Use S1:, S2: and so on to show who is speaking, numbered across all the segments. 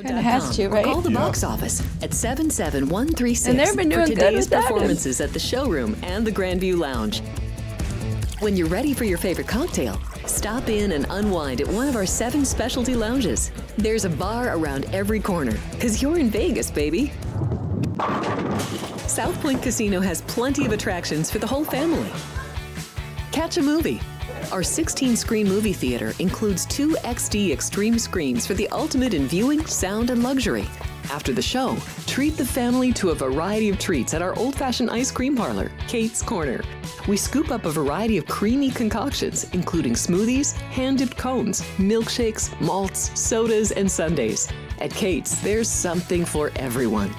S1: Kind of has to, right?
S2: Call the box office at 77136
S1: And they've been doing
S2: for
S1: good
S2: today's
S1: with that.
S2: performances at the showroom and the Grandview Lounge. When you're ready for your favorite cocktail, stop in and unwind at one of our 7 specialty lounges. There's a bar around every corner, because you're in Vegas, baby. South Point Casino has plenty of attractions for the whole family. Catch a movie. Our 16-screen movie theater includes 2 XD Extreme screens for the ultimate in viewing, sound, and luxury. After the show, treat the family to a variety of treats at our old-fashioned ice cream parlor, Kate's Corner. We scoop up a variety of creamy concoctions, including smoothies, hand-dipped cones, milkshakes, malts, sodas, and sundaes. At Kate's, there's something for everyone.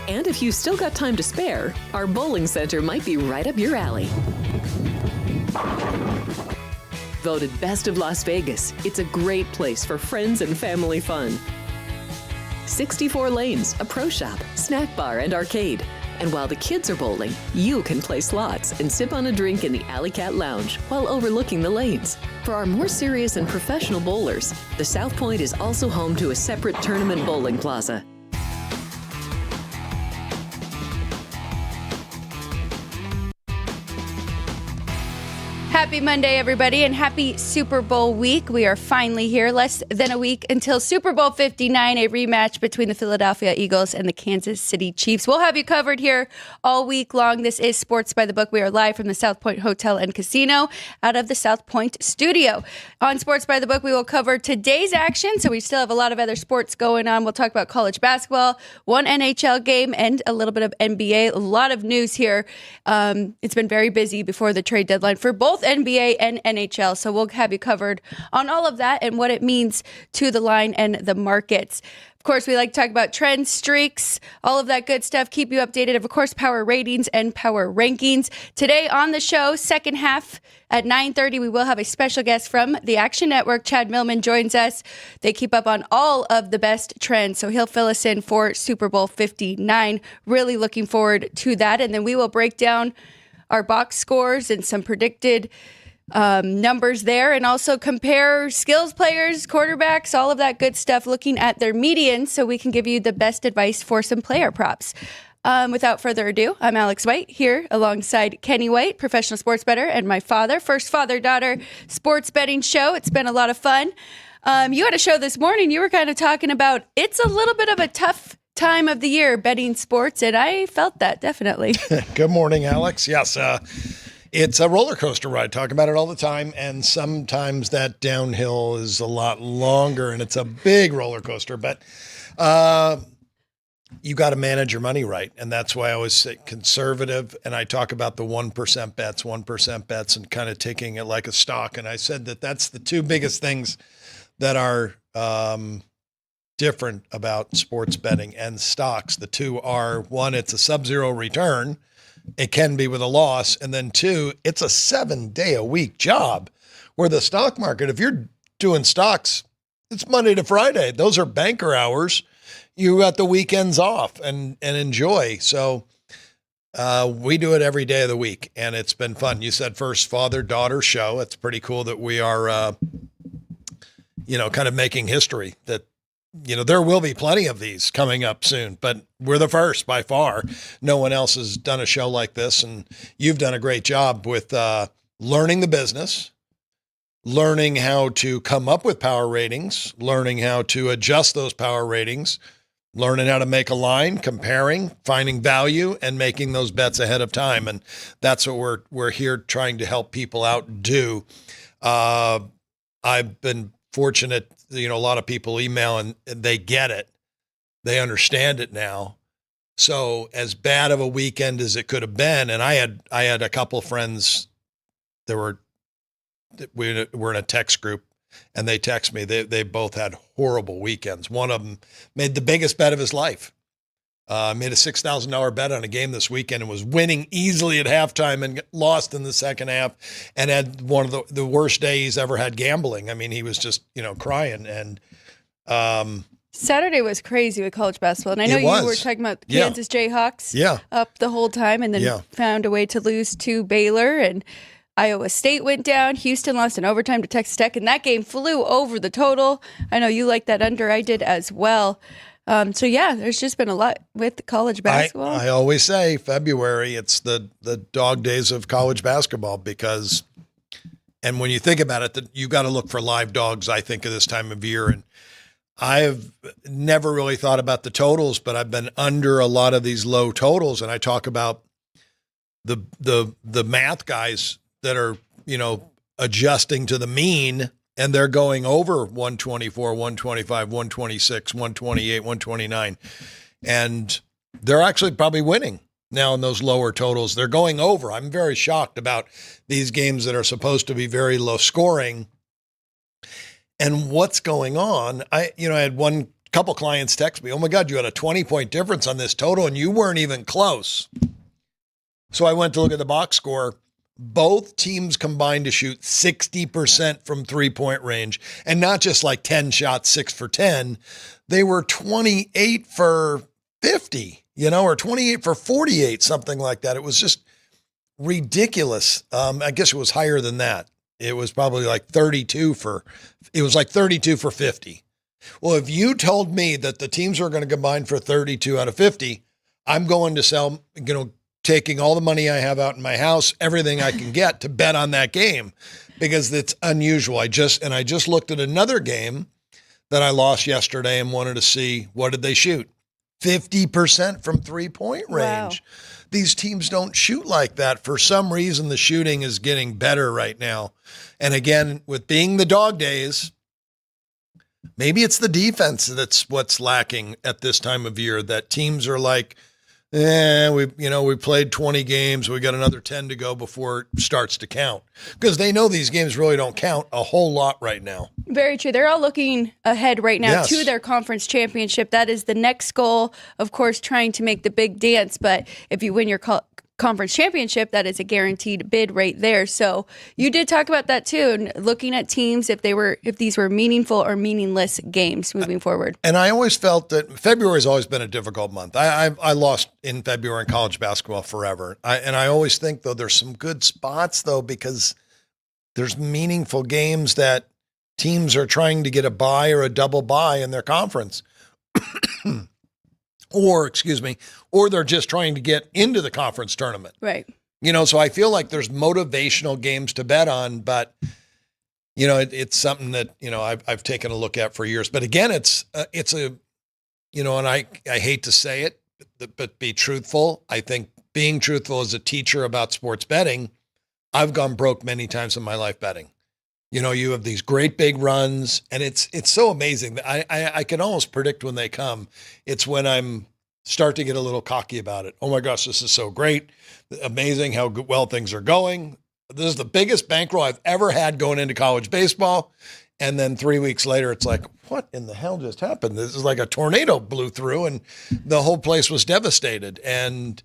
S2: And if you've still got time to spare, our bowling center might be right up your alley. Voted Best of Las Vegas, it's a great place for friends and family fun. 64 lanes, a pro shop, snack bar, and arcade. And while the kids are bowling, you can play slots and sip on a drink in the Alley Cat Lounge while overlooking the lanes. For our more serious and professional bowlers, the South Point is also home to a separate tournament bowling plaza.
S1: Happy Monday, everybody, and happy Super Bowl week. We are finally here, less than a week until Super Bowl 59, a rematch between the Philadelphia Eagles and the Kansas City Chiefs. We'll have you covered here all week long. This is Sports by the Book. We are live from the South Point Hotel and Casino out of the South Point studio. On Sports by the Book, we will cover today's action, so we still have a lot of other sports going on. We'll talk about college basketball, one NHL game, and a little bit of NBA. A lot of news here. It's been very busy before the trade deadline for both NBA and NHL. So we'll have you covered on all of that and what it means to the line and the markets. Of course, we like to talk about trends, streaks, all of that good stuff. Keep you updated. Of course, power ratings and power rankings. Today on the show, second half at 9:30, we will have a special guest from the Action Network. Chad Millman joins us. They keep up on all of the best trends, so he'll fill us in for Super Bowl 59. Really looking forward to that. And then we will break down our box scores and some predicted numbers there, and also compare skills players, quarterbacks, all of that good stuff, looking at their medians so we can give you the best advice for some player props. Without further ado, I'm Alex White here alongside Kenny White, professional sports bettor, and my father, first father-daughter sports betting show. It's been a lot of fun. You had a show this morning. You were kind of talking about it's a little bit of a tough time of the year betting sports, and I felt that definitely.
S3: Good morning, Alex. Yes, it's a roller coaster ride. Talk about it all the time, and sometimes that downhill is a lot longer, and it's a big roller coaster. But you got to manage your money right, and that's why I always say conservative. And I talk about the 1% bets, and kind of taking it like a stock. And I said that that's the 2 biggest things that are different about sports betting and stocks. The 2 are, 1, it's a sub-zero return. It can be with a loss. And then 2, it's a 7-day-a-week job, where the stock market, if you're doing stocks, it's Monday to Friday. Those are banker hours. You got the weekends off and enjoy. So we do it every day of the week, and it's been fun. You said first father-daughter show. It's pretty cool that we are, kind of making history. That there will be plenty of these coming up soon, but we're the first by far. No one else has done a show like this, and you've done a great job with learning the business, learning how to come up with power ratings, learning how to adjust those power ratings, learning how to make a line, comparing, finding value, and making those bets ahead of time. And that's what we're here trying to help people out do. I've been fortunate, a lot of people email and they get it. They understand it now. So as bad of a weekend as it could have been, and I had a couple of friends that we were in a text group, and they text me. They both had horrible weekends. One of them made the biggest bet of his life. Made a $6,000 bet on a game this weekend and was winning easily at halftime and lost in the second half, and had one of the worst days he's ever had gambling. I mean, he was just, crying. And
S1: Saturday was crazy with college basketball. And I know you were talking about the Kansas Jayhawks up the whole time, and then found a way to lose to Baylor. And Iowa State went down. Houston lost in overtime to Texas Tech, and that game flew over the total. I know you like that under. I did as well. So, yeah, there's just been a lot with college basketball.
S3: I always say February, it's the dog days of college basketball because, and when you think about it, you got to look for live dogs, I think, at this time of year. And I've never really thought about the totals, but I've been under a lot of these low totals. And I talk about the math guys that are, adjusting to the mean, and they're going over 124, 125, 126, 128, 129. And they're actually probably winning now in those lower totals. They're going over. I'm very shocked about these games that are supposed to be very low scoring. And what's going on? I had couple clients text me, "Oh my God, you had a 20-point difference on this total and you weren't even close." So I went to look at the box score. Both teams combined to shoot 60% from 3-point range, and not just like 10 shots, 6 for 10. They were 28 for 50, or 28 for 48, something like that. It was just ridiculous. I guess it was higher than that. It was probably like 32 for 50. Well, if you told me that the teams were going to combine for 32 out of 50, I'm going to sell, taking all the money I have out in my house, everything I can get to bet on that game because it's unusual. I just looked at another game that I lost yesterday and wanted to see what did they shoot? 50% from 3-point range. Wow. These teams don't shoot like that. For some reason, the shooting is getting better right now. And again, with being the dog days, maybe it's the defense that's what's lacking at this time of year, that teams are like, we played 20 games. We got another 10 to go before it starts to count, because they know these games really don't count a whole lot right now.
S1: Very true. They're all looking ahead right now to their conference championship. That is the next goal, of course, trying to make the big dance. But if you win your conference championship, that is a guaranteed bid right there. So you did talk about that too, and looking at teams if these were meaningful or meaningless games moving forward.
S3: And I always felt that February has always been a difficult month. I lost in February in college basketball forever. I always think, though, there's some good spots, though, because there's meaningful games that teams are trying to get a bye or a double bye in their conference. Or they're just trying to get into the conference tournament.
S1: Right.
S3: So I feel like there's motivational games to bet on, but it's something that, I've taken a look at for years. But again, it's and I hate to say it, but be truthful. I think being truthful as a teacher about sports betting, I've gone broke many times in my life betting. You have these great big runs, and it's so amazing that I can almost predict when they come. It's when I'm start to get a little cocky about it. Oh my gosh, this is so great. Amazing how well things are going. This is the biggest bankroll I've ever had going into college baseball. And then 3 weeks later, it's like, what in the hell just happened? This is like a tornado blew through and the whole place was devastated. And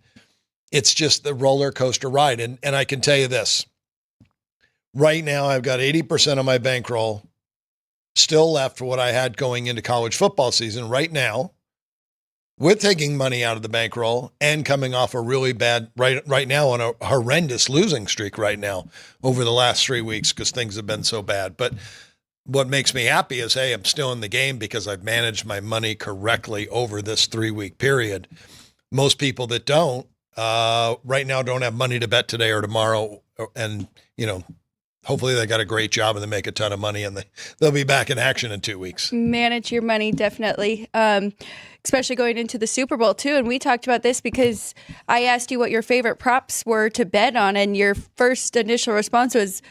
S3: it's just the roller coaster ride. And I can tell you this, right now, I've got 80% of my bankroll still left for what I had going into college football season right now, with taking money out of the bankroll and coming off a really bad, right now on a horrendous losing streak right now over the last 3 weeks because things have been so bad. But what makes me happy is, hey, I'm still in the game because I've managed my money correctly over this 3-week period. Most people that don't right now don't have money to bet today or tomorrow. And, hopefully they got a great job and they make a ton of money and they'll be back in action in 2 weeks.
S1: Manage your money, definitely. Especially going into the Super Bowl too. And we talked about this because I asked you what your favorite props were to bet on. And your first initial response was,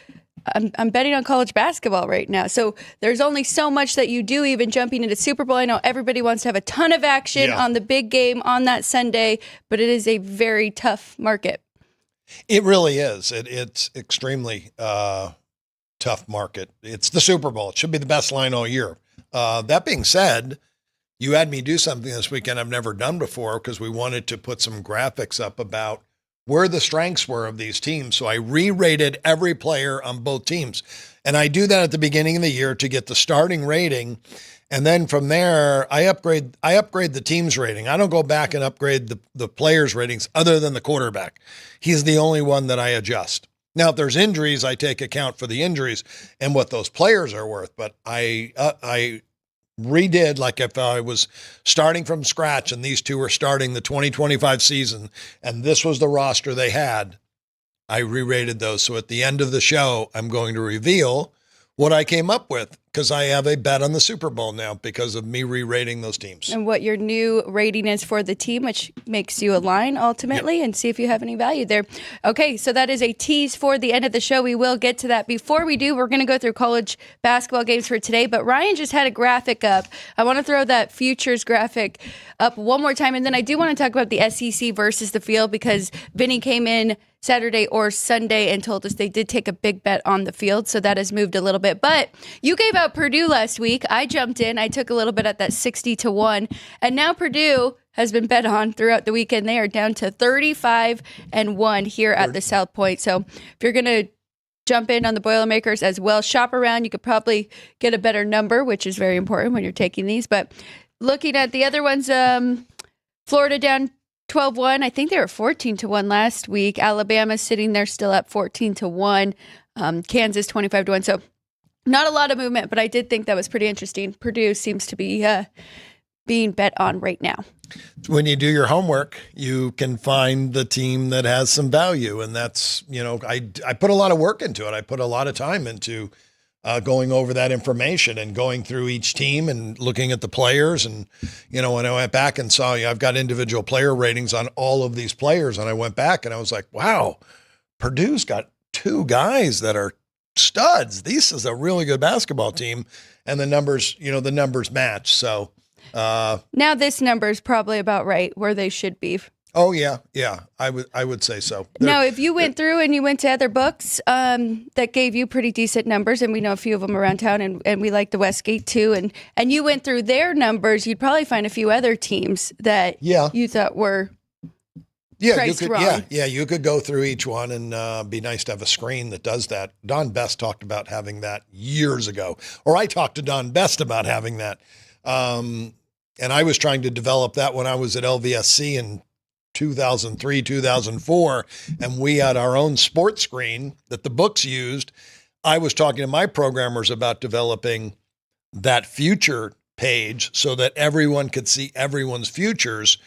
S1: I'm betting on college basketball right now. So there's only so much that you do even jumping into Super Bowl. I know everybody wants to have a ton of action on the big game on that Sunday, but it is a very tough market.
S3: It really is. It's extremely tough market. It's the Super Bowl. It should be the best line all year. That being said, you had me do something this weekend I've never done before because we wanted to put some graphics up about where the strengths were of these teams. So I re-rated every player on both teams. And I do that at the beginning of the year to get the starting rating. And then from there, I upgrade the team's rating. I don't go back and upgrade the players' ratings other than the quarterback. He's the only one that I adjust. Now, if there's injuries, I take account for the injuries and what those players are worth. But I redid, like if I was starting from scratch and these two were starting the 2025 season and this was the roster they had, I re-rated those. So at the end of the show, I'm going to reveal what I came up with because I have a bet on the Super Bowl now because of me re-rating those teams.
S1: And what your new rating is for the team, which makes you align ultimately, and see if you have any value there. Okay, so that is a tease for the end of the show. We will get to that. Before we do, we're going to go through college basketball games for today, but Ryan just had a graphic up. I want to throw that futures graphic up one more time, and then I do want to talk about the SEC versus the field because Vinny came in Saturday or Sunday and told us they did take a big bet on the field, so that has moved a little bit. But you gave out Purdue last week. I jumped in. I took a little bit at that 60-1, and now Purdue has been bet on throughout the weekend. They are down to 35-1 here at the South Point. So if you're going to jump in on the Boilermakers as well, shop around. You could probably get a better number, which is very important when you're taking these. But looking at the other ones, Florida down 12-1. I think they were 14-1 last week. Alabama sitting there still at 14-1. Kansas 25-1. So not a lot of movement, but I did think that was pretty interesting. Purdue seems to be being bet on right now.
S3: When you do your homework, you can find the team that has some value. And that's, I put a lot of work into it. I put a lot of time into going over that information and going through each team and looking at the players. And, when I went back and saw, I've got individual player ratings on all of these players. And I went back and I was like, wow, Purdue's got two guys that are studs. This is a really good basketball team. And the numbers match. So
S1: now this number is probably about right where they should be.
S3: Oh yeah. I would say so.
S1: Now, if you went through and you went to other books that gave you pretty decent numbers, and we know a few of them around town, and we like the Westgate too, and you went through their numbers, you'd probably find a few other teams that you thought were priced wrong.
S3: You could go through each one, and be nice to have a screen that does that. Don Best talked about having that years ago, or I talked to Don Best about having that, and I was trying to develop that when I was at LVSC in 2003, 2004, and we had our own sports screen that the books used. I was talking to my programmers about developing that future page so that everyone could see everyone's futures.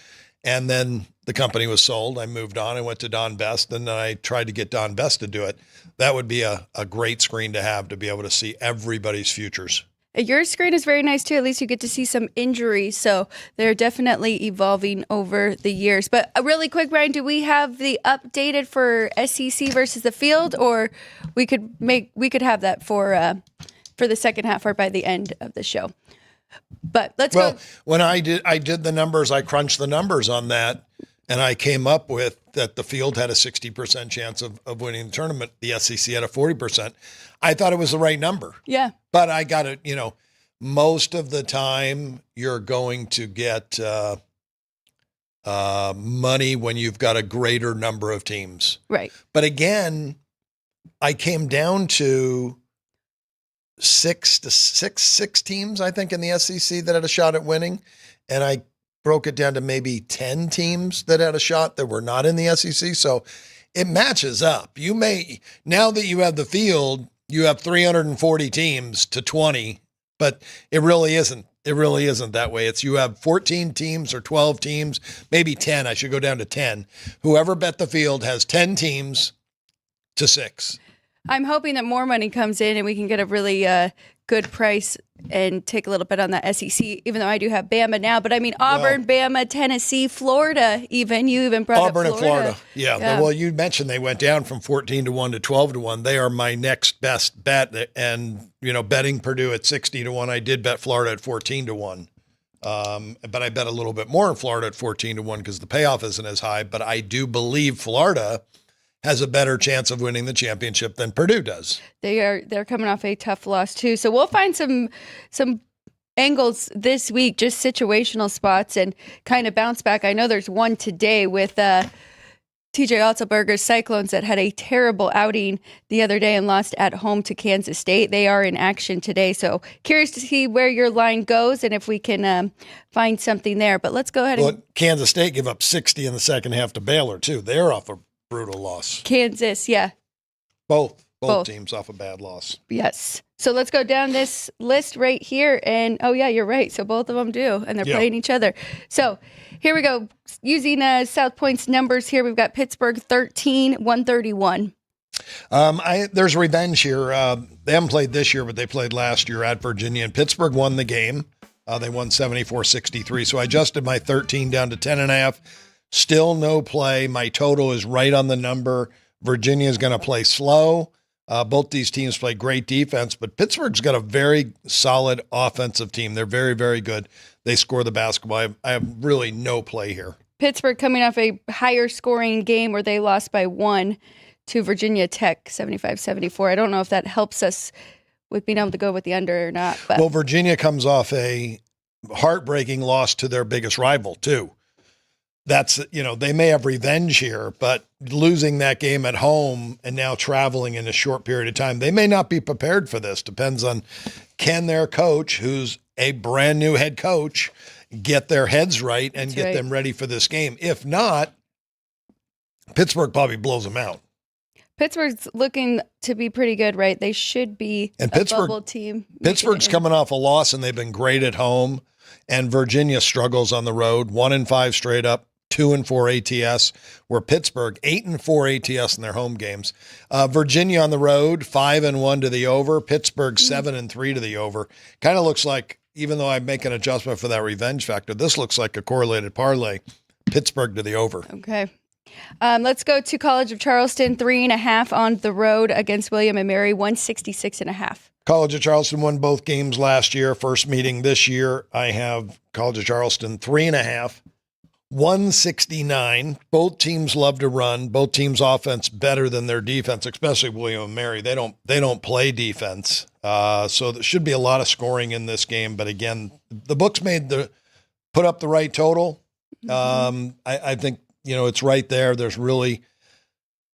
S3: And then the company was sold. I moved on. I went to Don Best, and then I tried to get Don Best to do it. That would be a great screen to have, to be able to see everybody's futures.
S1: Your screen is very nice too. At least you get to see some injuries. So they're definitely evolving over the years. But really quick, Ryan, do we have the updated for SEC versus the field, or we could have that for the second half or by the end of the show? But let's go.
S3: When I did the numbers, I crunched the numbers on that, and I came up with that the field had a 60% chance of winning the tournament. The SEC had a 40%. I thought it was the right number.
S1: Yeah.
S3: But I got it, most of the time you're going to get money when you've got a greater number of teams.
S1: Right.
S3: But again, I came down to six teams, I think, in the SEC that had a shot at winning. And I broke it down to maybe 10 teams that had a shot that were not in the SEC. So it matches up. Now that you have the field, you have 340 teams to 20, but it really isn't. It really isn't that way. You have 14 teams or 12 teams, maybe 10. I should go down to 10. Whoever bet the field has 10 teams to 6.
S1: I'm hoping that more money comes in and we can get a really good price and take a little bit on that SEC, even though I do have Bama now. But I mean, Auburn, Bama, Tennessee, Florida, even. You even brought
S3: Auburn
S1: up Florida.
S3: and Florida. Yeah. Well, you mentioned they went down from 14-1 to 12-1. They are my next best bet. And, betting Purdue at 60-1, I did bet Florida at 14-1. But I bet a little bit more in Florida at 14-1 because the payoff isn't as high. But I do believe Florida has a better chance of winning the championship than Purdue does.
S1: They're coming off a tough loss too. So we'll find some angles this week, just situational spots and kind of bounce back. I know there's one today with TJ Otzelberger's Cyclones that had a terrible outing the other day and lost at home to Kansas State. They are in action today. So curious to see where your line goes and if we can find something there. But let's go ahead.
S3: Kansas State give up 60 in the second half to Baylor too. They're off a brutal loss.
S1: Kansas, yeah.
S3: Both
S1: Both.
S3: teams off a bad loss.
S1: Yes. So let's go down this list right here. And oh, yeah, you're right. So both of them do. And they're playing each other. So here we go. Using South Point's numbers here, we've got Pittsburgh 13, 131.
S3: There's revenge here. They haven't played this year, but they played last year at Virginia. And Pittsburgh won the game. They won 74-63. So I adjusted my 13 down to 10.5. Still no play. My total is right on the number. Virginia is going to play slow. Both these teams play great defense, but Pittsburgh's got a very solid offensive team. They're very, very good. They score the basketball. I have really no play here. Pittsburgh
S1: coming off a higher scoring game where they lost by 1 to Virginia Tech, 75-74. I don't know if that helps us with being able to go with the under or not. But.
S3: Well, Virginia comes off a heartbreaking loss to their biggest rival, too. That's, they may have revenge here, but losing that game at home and now traveling in a short period of time, they may not be prepared for this. Depends on, can their coach, who's a brand new head coach, get their heads right and get them ready for this game. If not, Pittsburgh probably blows them out.
S1: Pittsburgh's looking to be pretty good, right? They should be a bubble team.
S3: Pittsburgh's coming off a loss, and they've been great at home. And Virginia struggles on the road, 1-5 straight up, 2-4 ATS. Where Pittsburgh 8-4 ATS in their home games. Virginia on the road, 5-1 to the over. Pittsburgh 7-3 to the over. Kind of looks like, even though I make an adjustment for that revenge factor, this looks like a correlated parlay. Pittsburgh to the over.
S1: Okay. Let's go to College of Charleston, 3.5 on the road against William and Mary, 166.5.
S3: College of Charleston won both games last year. First meeting this year, I have College of Charleston 3.5, 169. Both teams love to run. Both teams' offense better than their defense, especially William and Mary. They don't play defense, so there should be a lot of scoring in this game. But again, the books put up the right total. I think. It's right there. There's really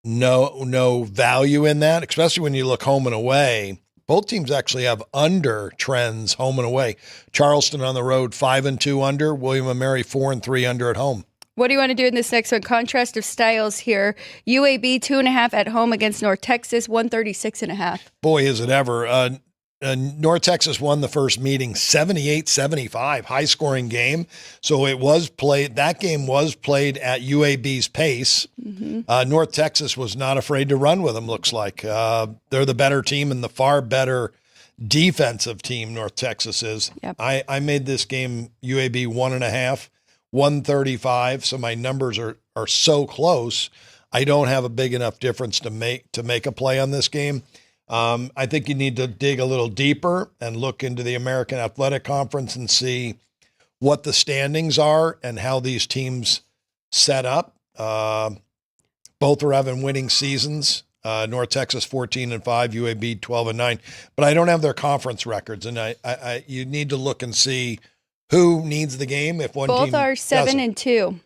S3: no value in that, especially when you look home and away. Both teams actually have under trends home and away. Charleston on the road, 5-2 under. William and Mary, 4-3 under at home.
S1: What do you want to do in this next one? Contrast of styles here. UAB 2.5 at home against North Texas, 136.5.
S3: Boy, is it ever. North Texas won the first meeting 78-75, high scoring game. So that game was played at UAB's pace. North Texas was not afraid to run with them, looks like. They're the better team and the far better defensive team, North Texas is.
S1: Yep.
S3: I made this game UAB 1.5, 135. So my numbers are so close. I don't have a big enough difference to make a play on this game. I think you need to dig a little deeper and look into the American Athletic Conference and see what the standings are and how these teams set up. Both are having winning seasons. North Texas 14-5, UAB 12-9. But I don't have their conference records, and you need to look and see who needs the game. If one
S1: both
S3: team
S1: are 7-2.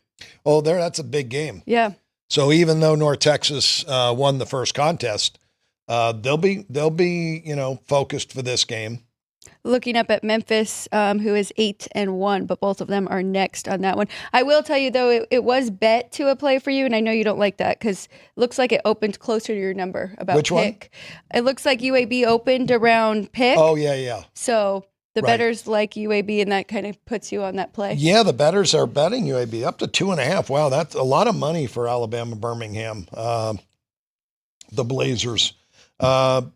S3: Oh, that's a big game.
S1: Yeah.
S3: So even though North Texas won the first contest. They'll be focused for this game.
S1: Looking up at Memphis, who is 8-1, but both of them are next on that one. I will tell you though, it was bet to a play for you, and I know you don't like that because it looks like it opened closer to your number about
S3: Which
S1: pick. One? It looks like UAB opened around pick.
S3: Oh yeah.
S1: So the bettors like UAB, and that kind of puts you on that play.
S3: Yeah, the bettors are betting UAB up to 2.5. Wow, that's a lot of money for Alabama Birmingham. The Blazers. I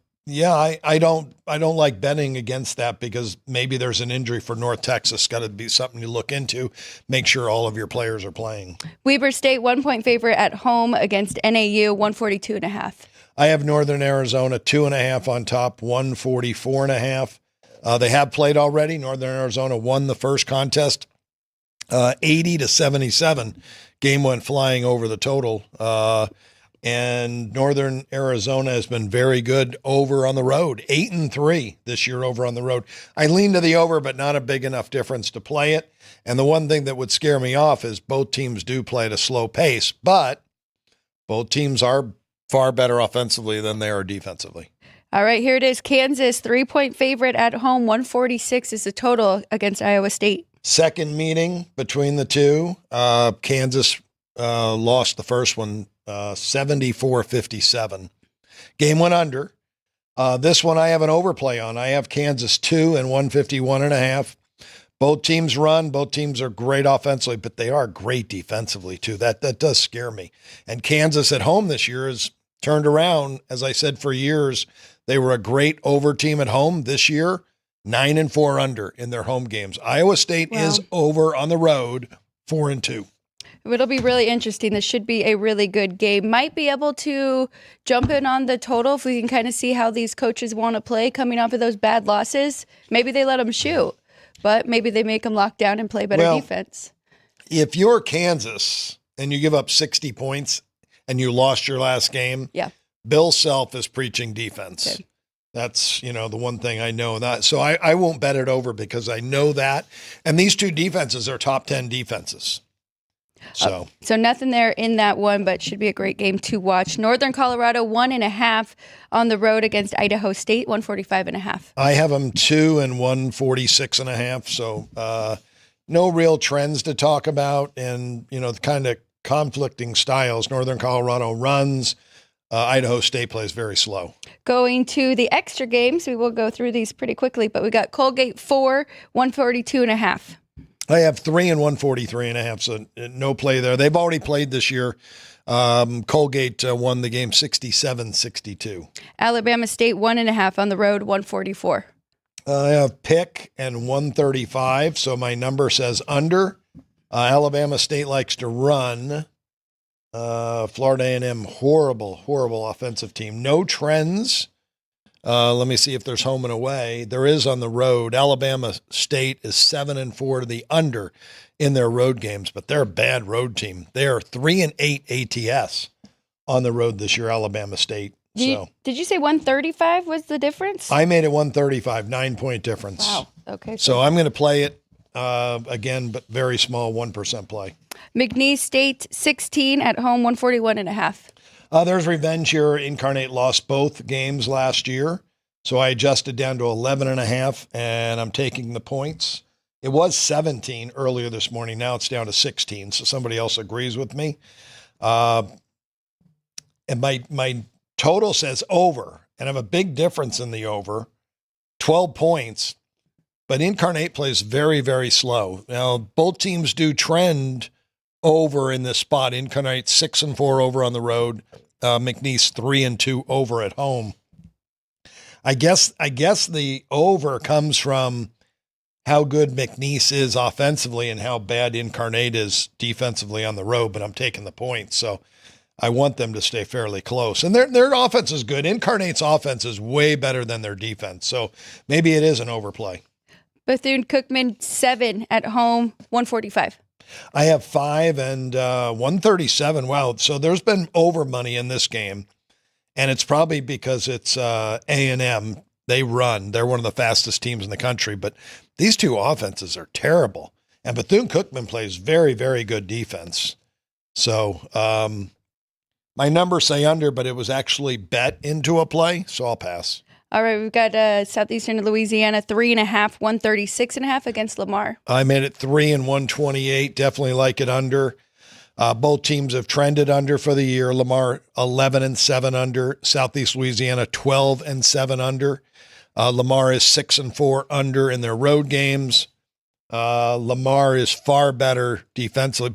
S3: don't like betting against that because maybe there's an injury for North Texas. Got to be something you look into. Make sure all of your players are playing.
S1: Weber State 1-point favorite at home against NAU, 142.5.
S3: I have Northern Arizona 2.5 on top, 144.5. They have played already. Northern Arizona won the first contest, 80-77. Game went flying over the total. And Northern Arizona has been very good over on the road, 8-3 this year over on the road. I lean to the over, but not a big enough difference to play it. And the one thing that would scare me off is both teams do play at a slow pace, but both teams are far better offensively than they are defensively.
S1: All right, here it is. Kansas, 3-point favorite at home, 146 is the total against Iowa State.
S3: Second meeting between the two. Kansas lost the first one 74-57. Game went under. This one I have an overplay on. I have Kansas 2 and 151.5. Both teams run. Both teams are great offensively, but they are great defensively too. That does scare me. And Kansas at home this year has turned around. As I said, for years, they were a great over team at home. This year, 9-4 under in their home games. Iowa State is over on the road, 4-2.
S1: It'll be really interesting. This should be a really good game. Might be able to jump in on the total if we can kind of see how these coaches want to play coming off of those bad losses. Maybe they let them shoot, but maybe they make them lock down and play better defense. If
S3: you're Kansas and you give up 60 points and you lost your last game, Bill Self is preaching defense. Okay. That's, the one thing I know. So I won't bet it over because I know that. And these two defenses are top 10 defenses. So
S1: nothing there in that one, but should be a great game to watch. Northern Colorado 1.5 on the road against Idaho State, 145.5.
S3: I have them 2 and 146.5. So no real trends to talk about, and the kind of conflicting styles. Northern Colorado runs. Idaho State plays very slow.
S1: Going to the extra games, we will go through these pretty quickly, but we got Colgate 4, 142.5.
S3: I have 3 and 143.5, so no play there. They've already played this year. Colgate won the game 67-62.
S1: Alabama State 1.5 on the road, 144.
S3: I have Pick and 135, so my number says under. Alabama State likes to run. Florida A&M, horrible offensive team. No trends. Let me see if there's home and away. There is on the road. Alabama State is 7-4 to the under in their road games, but they're a bad road team. They are 3-8 ATS on the road this year, Alabama State.
S1: Did you say 135 was the difference?
S3: I made it 135, 9-point difference.
S1: Wow. Okay.
S3: So I'm going to play it again, but very small, 1% play.
S1: McNeese State 16 at home, 141.5.
S3: There's revenge here. Incarnate lost both games last year, so I adjusted down to 11.5, and I'm taking the points. It was 17 earlier this morning. Now it's down to 16, so somebody else agrees with me. And my total says over, and I have a big difference in the over, 12 points, but Incarnate plays very, very slow. Now, both teams do trend over in this spot. Incarnate 6-4 over on the road. McNeese 3-2 over at home. I guess the over comes from how good McNeese is offensively and how bad Incarnate is defensively on the road, but I'm taking the points. So I want them to stay fairly close. And their offense is good. Incarnate's offense is way better than their defense. So maybe it is an overplay.
S1: Bethune-Cookman 7 at home, 145.
S3: I have 5 and 137. Wow. So there's been over money in this game, and it's probably because it's A&M. They run. They're one of the fastest teams in the country, but these two offenses are terrible. And Bethune-Cookman plays very, very good defense. So my numbers say under, but it was actually bet into a play, so I'll pass.
S1: All right, we've got Southeastern Louisiana 3.5, 136.5 against Lamar.
S3: I made it 3 and 128. Definitely like it under. Both teams have trended under for the year. Lamar 11-7 under. Southeast Louisiana 12-7 under. Lamar is 6-4 under in their road games. Lamar is far better defensively.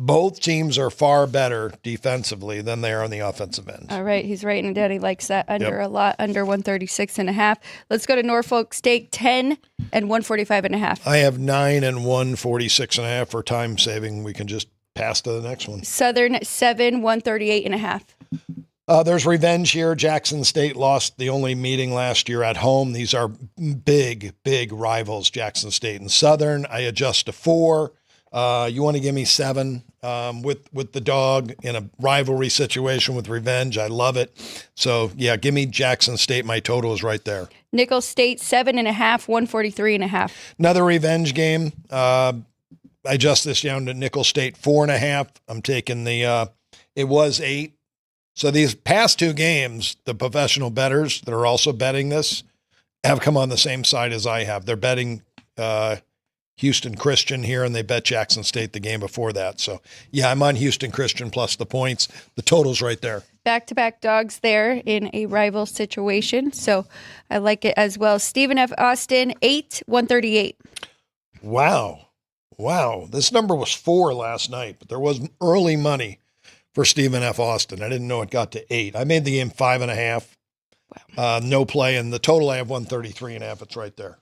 S3: Both teams are far better defensively than they are on the offensive end.
S1: All right, he's writing it down. He likes that under a lot, under 136.5. Let's go to Norfolk State 10 and 145.5.
S3: I have 9 and 146.5 for time saving. We can just pass to the next one.
S1: Southern 7, 138.5.
S3: There's revenge here. Jackson State lost the only meeting last year at home. These are big rivals, Jackson State and Southern. I adjust to 4. You want to give me 7 with the dog in a rivalry situation with revenge. I love it. So, yeah, give me Jackson State. My total is right there.
S1: Nicholls State 7.5, 143.5.
S3: Another revenge game. I adjust this down to Nicholls State 4.5. I'm taking it was 8. So these past 2 games, the professional bettors that are also betting this have come on the same side as I have. They're betting Houston Christian here, and they bet Jackson State the game before that. So, yeah, I'm on Houston Christian plus the points. The total's right there.
S1: Back-to-back dogs there in a rival situation. So I like it as well. Stephen F. Austin, 8, 138.
S3: Wow. This number was 4 last night, but there was early money for Stephen F. Austin. I didn't know it got to 8. I made the game 5.5. Wow. No play, and the total I have 133.5. It's right there.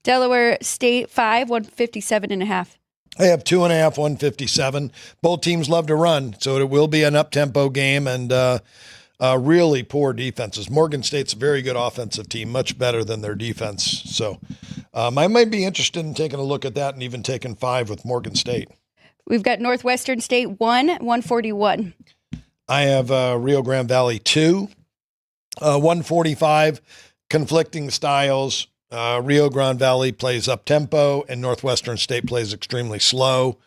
S1: Delaware State 5, 157.5.
S3: I have 2.5, 157. Both teams love to run, so it will be an up-tempo game and really poor defenses. Morgan State's a very good offensive team, much better than their defense. So I might be interested in taking a look at that and even taking 5 with Morgan State.
S1: We've got Northwestern State 1, 141.
S3: I have Rio Grande Valley 2, 145, conflicting styles. Rio Grande Valley plays up-tempo, and Northwestern State plays extremely slow.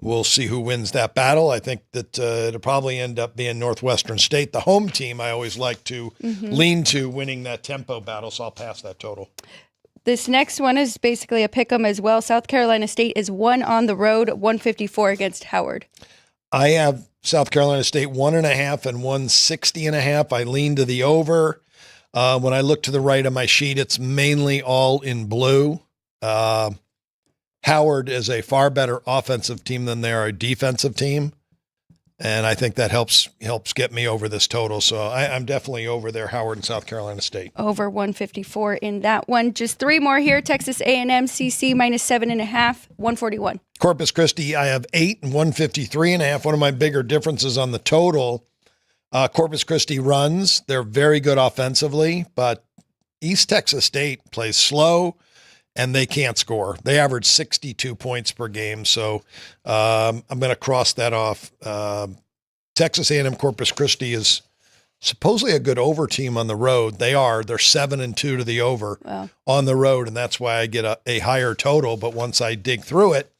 S3: We'll see who wins that battle. I think that it'll probably end up being Northwestern State. The home team I always like to lean to winning that tempo battle, so I'll pass that total.
S1: This next one is basically a pick-em as well. South Carolina State is 1 on the road, 154 against Howard.
S3: I have South Carolina State 1.5 and 160.5. I lean to the over. When I look to the right of my sheet, it's mainly all in blue. Howard is a far better offensive team than they are a defensive team. And I think that helps get me over this total. So I'm definitely over there, Howard and South Carolina State.
S1: Over 154 in that one. Just 3 more here. Texas A&M CC minus 7.5, 141.
S3: Corpus Christi, I have 8 and 153.5. One of my bigger differences on the total. Corpus Christi runs. They're very good offensively, but East Texas State plays slow, and they can't score. They average 62 points per game, so I'm going to cross that off. Texas A&M Corpus Christi is supposedly a good over team on the road. They are. They're 7-2 to the over on the road, and that's why I get a higher total. But once I dig through it,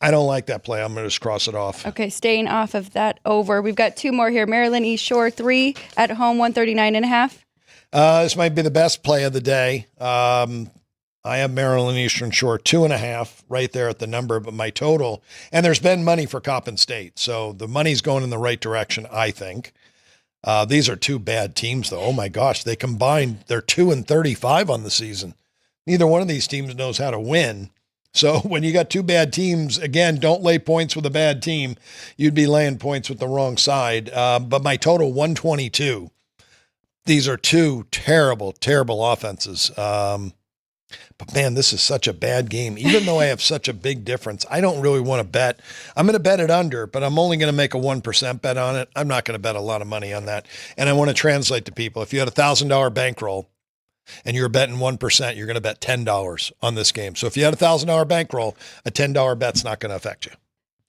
S3: I don't like that play. I'm going to just cross it off.
S1: Okay, staying off of that over. We've got 2 more here. Maryland East Shore 3 at home, 139.5.
S3: This might be the best play of the day. I have Maryland Eastern Shore 2.5 right there at the number, but my total, and there's been money for Coppin State, so the money's going in the right direction, I think. These are 2 bad teams, though. Oh my gosh, they combined, they're 2-35 on the season. Neither one of these teams knows how to win. So when you got 2 bad teams, again, don't lay points with a bad team. You'd be laying points with the wrong side. But my total 122. These are 2 terrible, terrible offenses. But man, this is such a bad game. Even though I have such a big difference, I don't really want to bet. I'm going to bet it under, but I'm only going to make a 1% bet on it. I'm not going to bet a lot of money on that. And I want to translate to people. If you had $1,000 bankroll, and you're betting 1%, you're going to bet $10 on this game. So if you had $1,000 bankroll, a $10 bet's not going to affect you.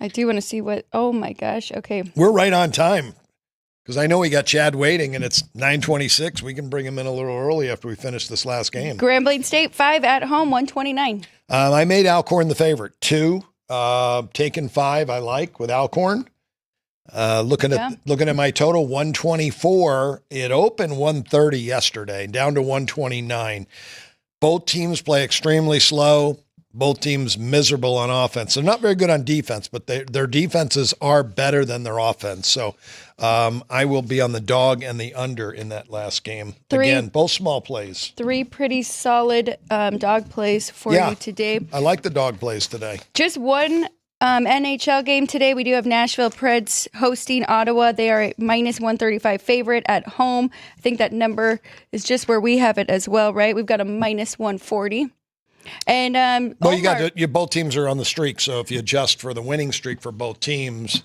S1: I do want to see what, oh my gosh, okay.
S3: We're right on time because I know we got Chad waiting and it's 9:26. We can bring him in a little early after we finish this last game.
S1: Grambling State 5 at home, 129.
S3: I made Alcorn the favorite. 2, taking 5 I like with Alcorn. Looking at my total 124, it opened 130 yesterday, down to 129. Both teams play extremely slow. Both teams miserable on offense. They're not very good on defense, but their defenses are better than their offense. So I will be on the dog and the under in that last game. Again, both small plays. 3
S1: pretty solid dog plays for you today.
S3: I like the dog plays today.
S1: Just one NHL game today. We do have Nashville Preds hosting Ottawa. They are a minus 135 favorite at home. I think that number is just where we have it as well, right? We've got a minus 140. And
S3: well, both teams are on the streak. So if you adjust for the winning streak for both teams,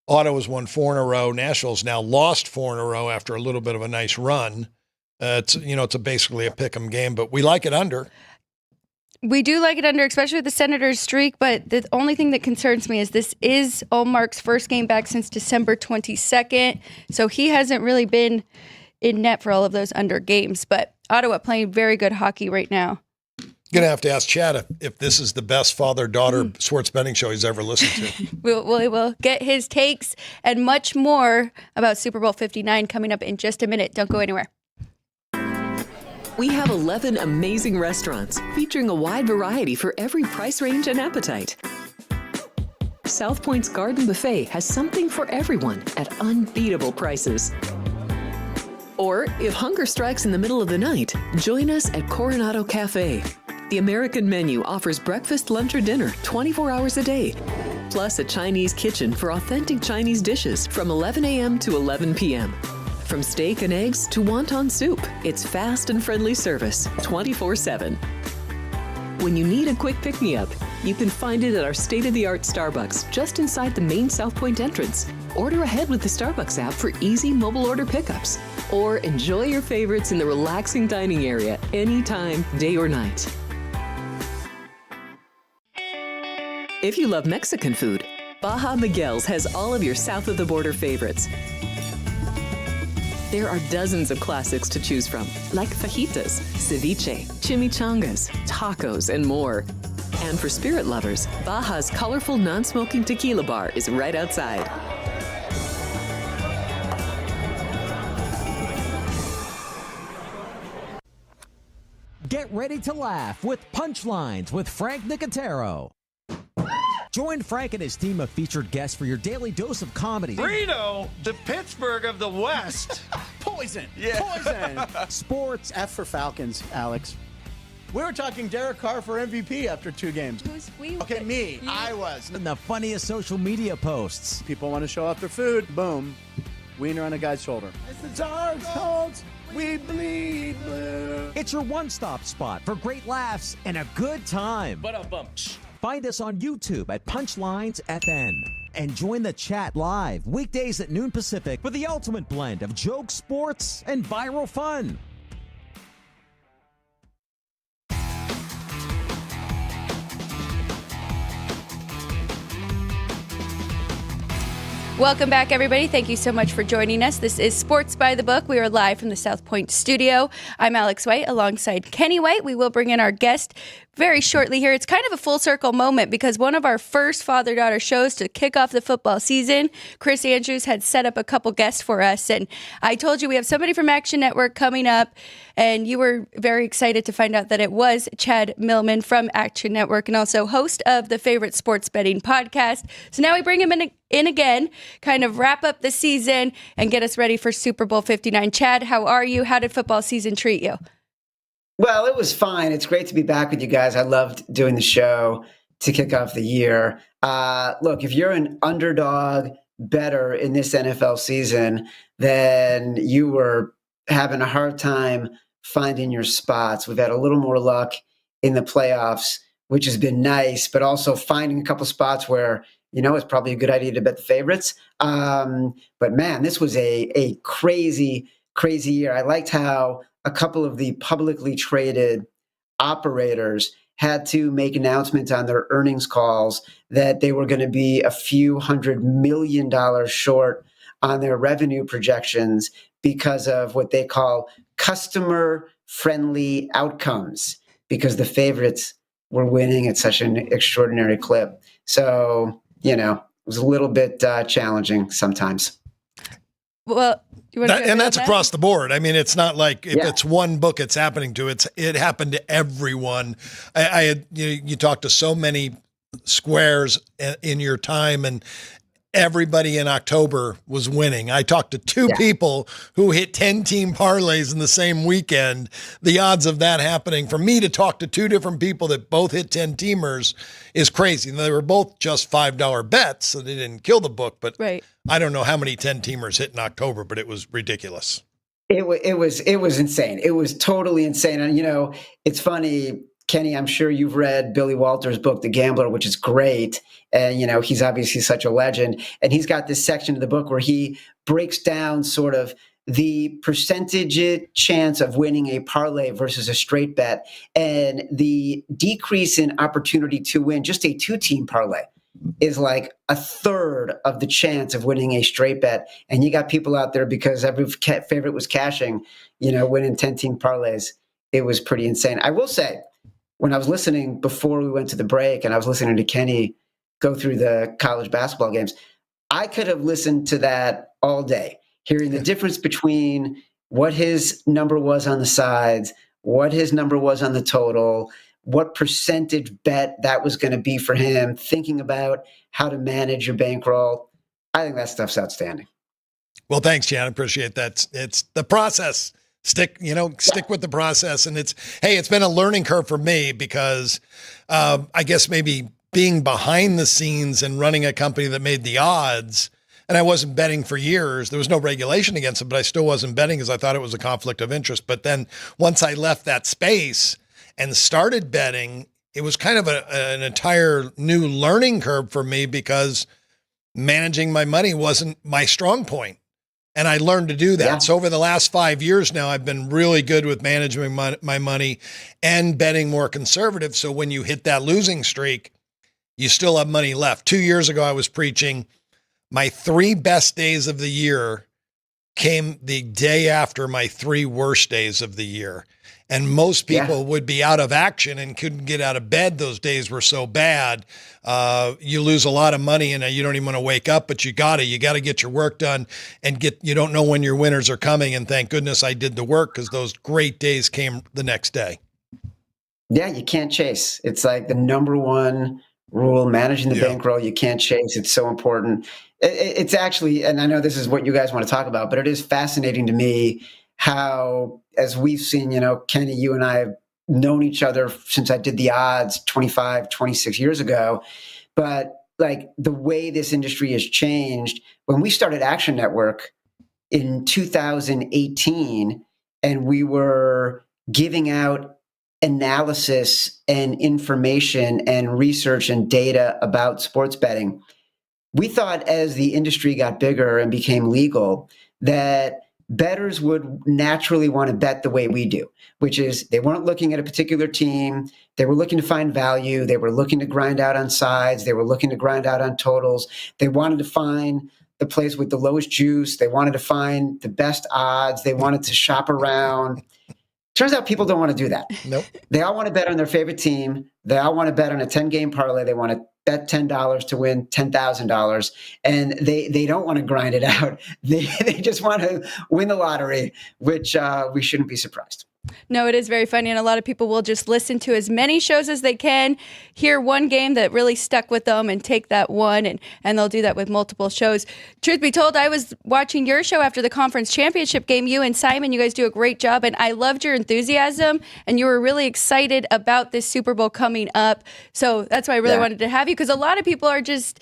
S3: Ottawa's won 4 in a row. Nashville's now lost 4 in a row after a little bit of a nice run. It's basically a pick 'em game, but we like it under.
S1: We do like it under, especially with the Senators streak, but the only thing that concerns me is this is Ullmark's first game back since December 22nd, so he hasn't really been in net for all of those under games, but Ottawa playing very good hockey right now.
S3: Going to have to ask Chad if this is the best father-daughter sports betting show he's ever listened to.
S1: We'll get his takes and much more about Super Bowl 59 coming up in just a minute. Don't go anywhere.
S2: We have 11 amazing restaurants featuring a wide variety for every price range and appetite. South Point's Garden Buffet has something for everyone at unbeatable prices. Or, if hunger strikes in the middle of the night, join us at Coronado Cafe. The American menu offers breakfast, lunch, or dinner 24 hours a day, plus a Chinese kitchen for authentic Chinese dishes from 11 a.m. to 11 p.m. From steak and eggs to wonton soup, it's fast and friendly service 24/7. When you need a quick pick-me-up, you can find it at our state-of-the-art Starbucks just inside the main South Point entrance. Order ahead with the Starbucks app for easy mobile order pickups. Or enjoy your favorites in the relaxing dining area anytime, day or night. If you love Mexican food, Baja Miguel's has all of your south-of-the-border favorites. There are dozens of classics to choose from, like fajitas, ceviche, chimichangas, tacos, and more. And for spirit lovers, Baja's colorful non-smoking tequila bar is right outside.
S4: Get ready to laugh with Punchlines with Frank Nicotero. Join Frank and his team of featured guests for your daily dose of comedy.
S5: Reno, the Pittsburgh of the West.
S6: Poison.
S5: Yeah.
S6: Poison.
S4: Sports.
S6: F for Falcons, Alex. We were talking Derek Carr for MVP after 2 games.
S1: Who's we?
S6: Okay, me.
S1: You?
S6: I was.
S4: And the funniest social media posts.
S6: People want to show off their food. Boom. Wiener on a guy's shoulder. This is our cult. We bleed blue.
S4: It's your one-stop spot for great laughs and a good time. Find us on YouTube at Punchlines FN. And join the chat live weekdays at noon Pacific for the ultimate blend of jokes, sports, and viral fun.
S1: Welcome back, everybody. Thank you so much for joining us. This is Sports by the Book. We are live from the South Point studio. I'm Alex White alongside Kenny White. We will bring in our guest very shortly here. It's kind of a full circle moment because one of our first father-daughter shows to kick off the football season, Chris Andrews had set up a couple guests for us. And I told you we have somebody from Action Network coming up, and you were very excited to find out that it was Chad Millman from Action Network and also host of the favorite sports betting podcast. So now we bring him in again, kind of wrap up the season and get us ready for Super Bowl 59. Chad, how are you? How did football season treat you?
S7: Well, it was fine. It's great to be back with you guys. I loved doing the show to kick off the year. Look, if you're an underdog bettor in this NFL season, then you were having a hard time finding your spots. We've had a little more luck in the playoffs, which has been nice, but also finding a couple spots where, you know, it's probably a good idea to bet the favorites. But man, this was a crazy, crazy year. I liked how a couple of the publicly traded operators had to make announcements on their earnings calls that they were going to be a few $100 million short on their revenue projections because of what they call customer-friendly outcomes, because the favorites were winning at such an extraordinary clip. So, you know, it was a little bit challenging sometimes.
S1: Well,
S3: and that's across the board. I mean, it's not like if it's one book it's happening to. It happened to everyone. I had you talked to so many squares in your time, and everybody in October was winning. I talked to two people who hit 10-team parlays in the same weekend. The odds of that happening, for me to talk to two different people that both hit 10-teamers is crazy. And they were both just $5 bets, so they didn't kill the book. But I don't know how many 10-teamers hit in October, but it was ridiculous.
S7: It was insane. It was totally insane. And, you know, it's funny, Kenny, I'm sure you've read Billy Walters' book, The Gambler, which is great. And, you know, he's obviously such a legend. And he's got this section of the book where he breaks down sort of the percentage chance of winning a parlay versus a straight bet and the decrease in opportunity to win just a 2-team parlay is like a third of the chance of winning a straight bet. And you got people out there, because every favorite was cashing, you know, winning 10-team parlays. It was pretty insane. I will say, when I was listening before we went to the break and I was listening to Kenny go through the college basketball games, I could have listened to that all day, hearing the difference between what his number was on the sides, what his number was on the total, what percentage bet that was going to be for him, thinking about how to manage your bankroll. I think that stuff's outstanding.
S3: Well, thanks, Jan. I appreciate that. It's the process. Stick with the process. And it's been a learning curve for me because I guess maybe being behind the scenes and running a company that made the odds, and I wasn't betting for years. There was no regulation against it, but I still wasn't betting because I thought it was a conflict of interest. But then once I left that space and started betting, it was kind of an entire new learning curve for me because managing my money wasn't my strong point. And I learned to do that. Yeah. So over the last 5 years now, I've been really good with managing my money and betting more conservative. So when you hit that losing streak, you still have money left. 2 years ago, I was preaching my 3 best days of the year came the day after my 3 worst days of the year. And most people would be out of action and couldn't get out of bed. Those days were so bad. You lose a lot of money and you don't even want to wake up, but you got to get your work done and you don't know when your winners are coming. And thank goodness I did the work because those great days came the next day.
S7: Yeah, you can't chase. It's like the number one rule, managing the bankroll. You can't chase. It's so important. It's actually, and I know this is what you guys want to talk about, but it is fascinating to me how, as we've seen, Kenny, you and I have known each other since I did the odds 25, 26 years ago. But like the way this industry has changed, when we started Action Network in 2018, and we were giving out analysis and information and research and data about sports betting, we thought as the industry got bigger and became legal that bettors would naturally want to bet the way we do, which is they weren't looking at a particular team. They were looking to find value. They were looking to grind out on sides. They were looking to grind out on totals. They wanted to find the place with the lowest juice. They wanted to find the best odds. They wanted to shop around. Turns out people don't want to do that.
S3: Nope.
S7: They all want to bet on their favorite team. They all want to bet on a 10-game parlay. They want to bet $10 to win $10,000. And they don't want to grind it out. They just want to win the lottery, which we shouldn't be surprised.
S1: No, it is very funny. And a lot of people will just listen to as many shows as they can, hear one game that really stuck with them and take that one. And they'll do that with multiple shows. Truth be told, I was watching your show after the conference championship game. You and Simon, you guys do a great job. And I loved your enthusiasm. And you were really excited about this Super Bowl coming up. So that's why I really wanted to have you, because a lot of people are just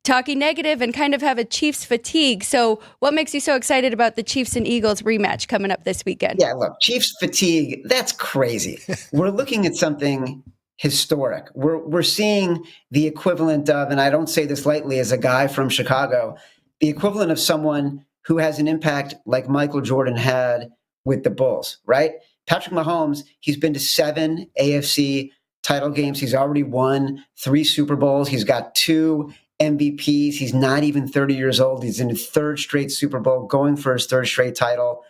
S1: talking negative and kind of have a Chiefs fatigue. So what makes you so excited about the Chiefs and Eagles rematch coming up this weekend?
S7: Yeah, look, Chiefs fatigue, that's crazy. We're looking at something historic. We're seeing the equivalent of, and I don't say this lightly as a guy from Chicago, the equivalent of someone who has an impact like Michael Jordan had with the Bulls, right? Patrick Mahomes, he's been to 7 AFC title games. He's already won 3 Super Bowls. He's got 2 MVPs. He's not even 30 years old. He's in his 3rd straight Super Bowl, going for his 3rd straight title.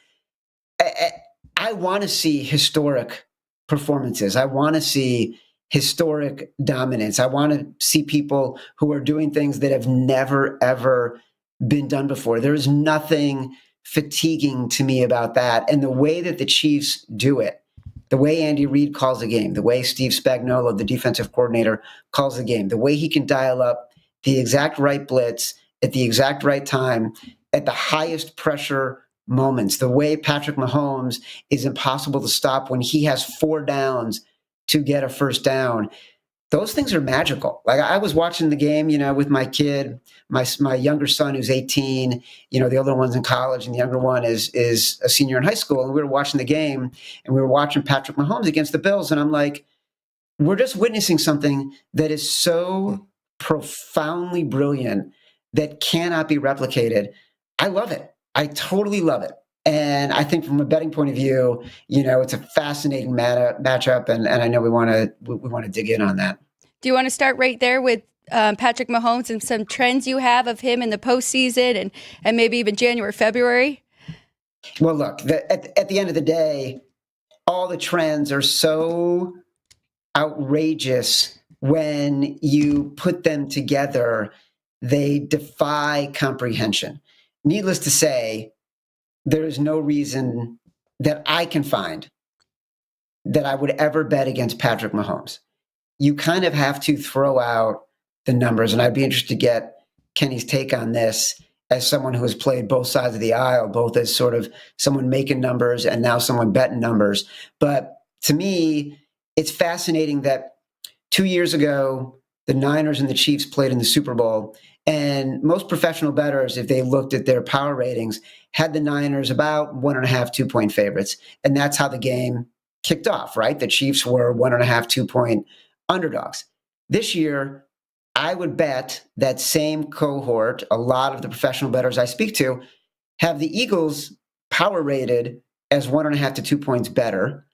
S7: I want to see historic performances. I want to see historic dominance. I want to see people who are doing things that have never, ever been done before. There's nothing fatiguing to me about that. And the way that the Chiefs do it, the way Andy Reid calls the game, the way Steve Spagnuolo, the defensive coordinator, calls the game, the way he can dial up the exact right blitz at the exact right time at the highest pressure moments, the way Patrick Mahomes is impossible to stop when he has 4 downs to get a first down. Those things are magical. Like I was watching the game, with my kid, my younger son who's 18, the older one's in college and the younger one is a senior in high school. And we were watching the game and we were watching Patrick Mahomes against the Bills. And I'm like, we're just witnessing something that is so profoundly brilliant that cannot be replicated. I love it. I totally love it. And I think from a betting point of view, it's a fascinating matchup. And I know we want to dig in on that.
S1: Do you want to start right there with Patrick Mahomes and some trends you have of him in the postseason and maybe even January, February?
S7: Well, look, at the end of the day, all the trends are so outrageous. When you put them together, they defy comprehension. Needless to say, there is no reason that I can find that I would ever bet against Patrick Mahomes. You kind of have to throw out the numbers, and I'd be interested to get Kenny's take on this as someone who has played both sides of the aisle, both as sort of someone making numbers and now someone betting numbers. But to me, it's fascinating that 2 years ago, the Niners and the Chiefs played in the Super Bowl, and most professional bettors, if they looked at their power ratings, had the Niners about 1.5, 2-point favorites. And that's how the game kicked off, right? The Chiefs were 1.5, 2-point underdogs. This year, I would bet that same cohort, a lot of the professional bettors I speak to, have the Eagles power rated as 1.5 to 2 points better.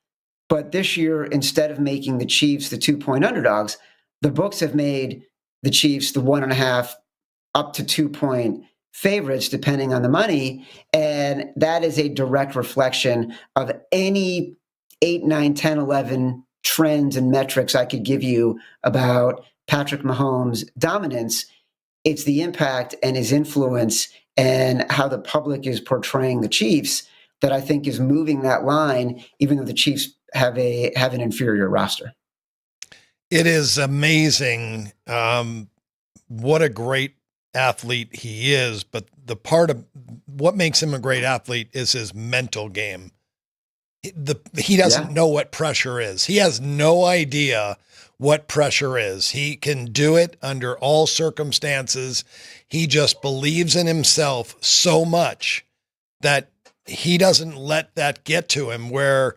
S7: But this year, instead of making the Chiefs the 2-point underdogs, the books have made the Chiefs the 1.5 up to 2-point favorites, depending on the money. And that is a direct reflection of any 8, 9, 10, 11 trends and metrics I could give you about Patrick Mahomes' dominance. It's the impact and his influence and how the public is portraying the Chiefs that I think is moving that line, even though the Chiefs have an inferior roster.
S3: It is amazing what a great athlete he is, but the part of what makes him a great athlete is his mental game. He doesn't know what pressure is. He has no idea what pressure is. He can do it under all circumstances. He just believes in himself so much that he doesn't let that get to him, where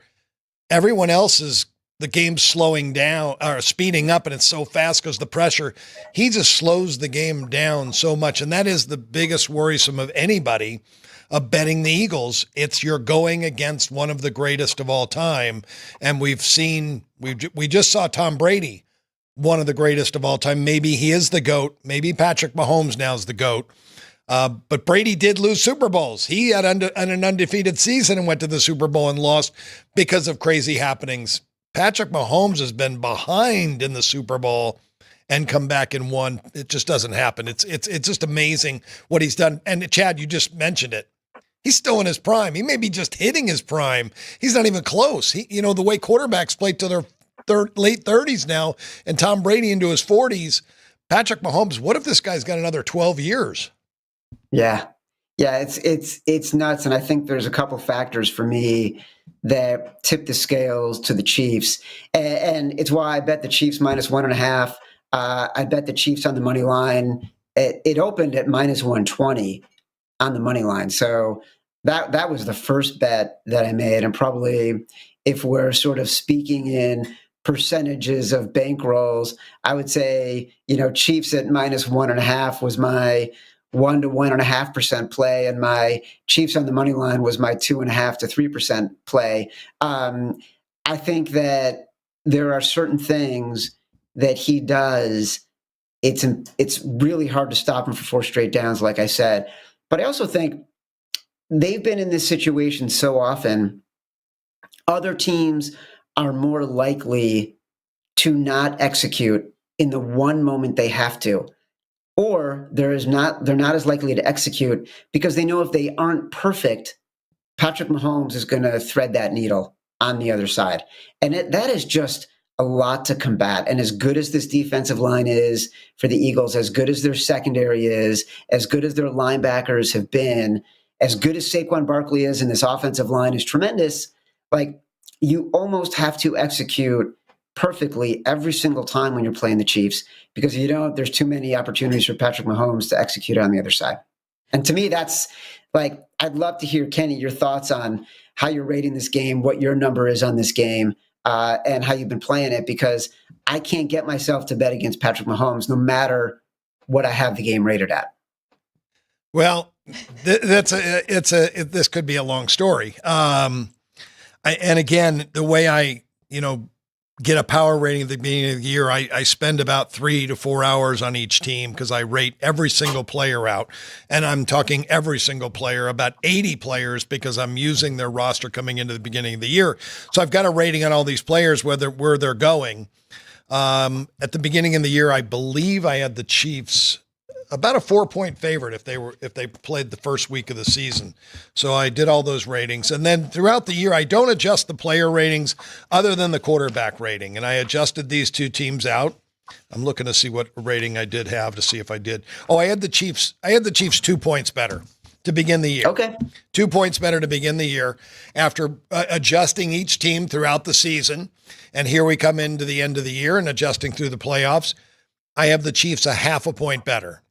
S3: everyone else is, the game's slowing down or speeding up and it's so fast because the pressure. He just slows the game down so much. And that is the biggest worrisome of anybody of betting the Eagles. It's you're going against one of the greatest of all time. And we just saw Tom Brady, one of the greatest of all time. Maybe he is the GOAT. Maybe Patrick Mahomes now is the GOAT. But Brady did lose Super Bowls. He had an undefeated season and went to the Super Bowl and lost because of crazy happenings. Patrick Mahomes has been behind in the Super Bowl and come back and won. It just doesn't happen. It's just amazing what he's done. And Chad, you just mentioned it. He's still in his prime. He may be just hitting his prime. He's not even close. The way quarterbacks play to their late 30s now, and Tom Brady into his 40s. Patrick Mahomes, what if this guy's got another 12 years?
S7: Yeah. It's nuts. And I think there's a couple factors for me that tip the scales to the Chiefs. And it's why I bet the Chiefs minus 1.5. I bet the Chiefs on the money line. It opened at minus 120 on the money line. So that was the first bet that I made. And probably, if we're sort of speaking in percentages of bankrolls, I would say, Chiefs at minus 1.5 was my 1 to 1.5% play, and my Chiefs on the money line was my 2.5 to 3% play. I think that there are certain things that he does. It's really hard to stop him for 4 straight downs, like I said. But I also think they've been in this situation so often. Other teams are more likely to not execute in the one moment they have to. Or they're not as likely to execute because they know if they aren't perfect, Patrick Mahomes is going to thread that needle on the other side. And that is just a lot to combat. And as good as this defensive line is for the Eagles, as good as their secondary is, as good as their linebackers have been, as good as Saquon Barkley is, and this offensive line is tremendous, you almost have to execute perfectly every single time when you're playing the Chiefs, because there's too many opportunities for Patrick Mahomes to execute on the other side. And to me, that's I'd love to hear, Kenny, your thoughts on how you're rating this game, what your number is on this game, and how you've been playing it, because I can't get myself to bet against Patrick Mahomes no matter what I have the game rated at.
S3: Well, this could be a long story. And again, the way I, get a power rating at the beginning of the year, I spend about 3 to 4 hours on each team because I rate every single player out. And I'm talking every single player, about 80 players, because I'm using their roster coming into the beginning of the year. So I've got a rating on all these players, where they're going. At the beginning of the year, I believe I had the Chiefs about a 4-point favorite if they played the first week of the season. So I did all those ratings. And then throughout the year, I don't adjust the player ratings other than the quarterback rating. And I adjusted these two teams out. I'm looking to see what rating I did have to see if I did. Oh, I had the Chiefs 2 points better to begin the year.
S7: Okay.
S3: 2 points better to begin the year after adjusting each team throughout the season. And here we come into the end of the year and adjusting through the playoffs. I have the Chiefs a half a point better.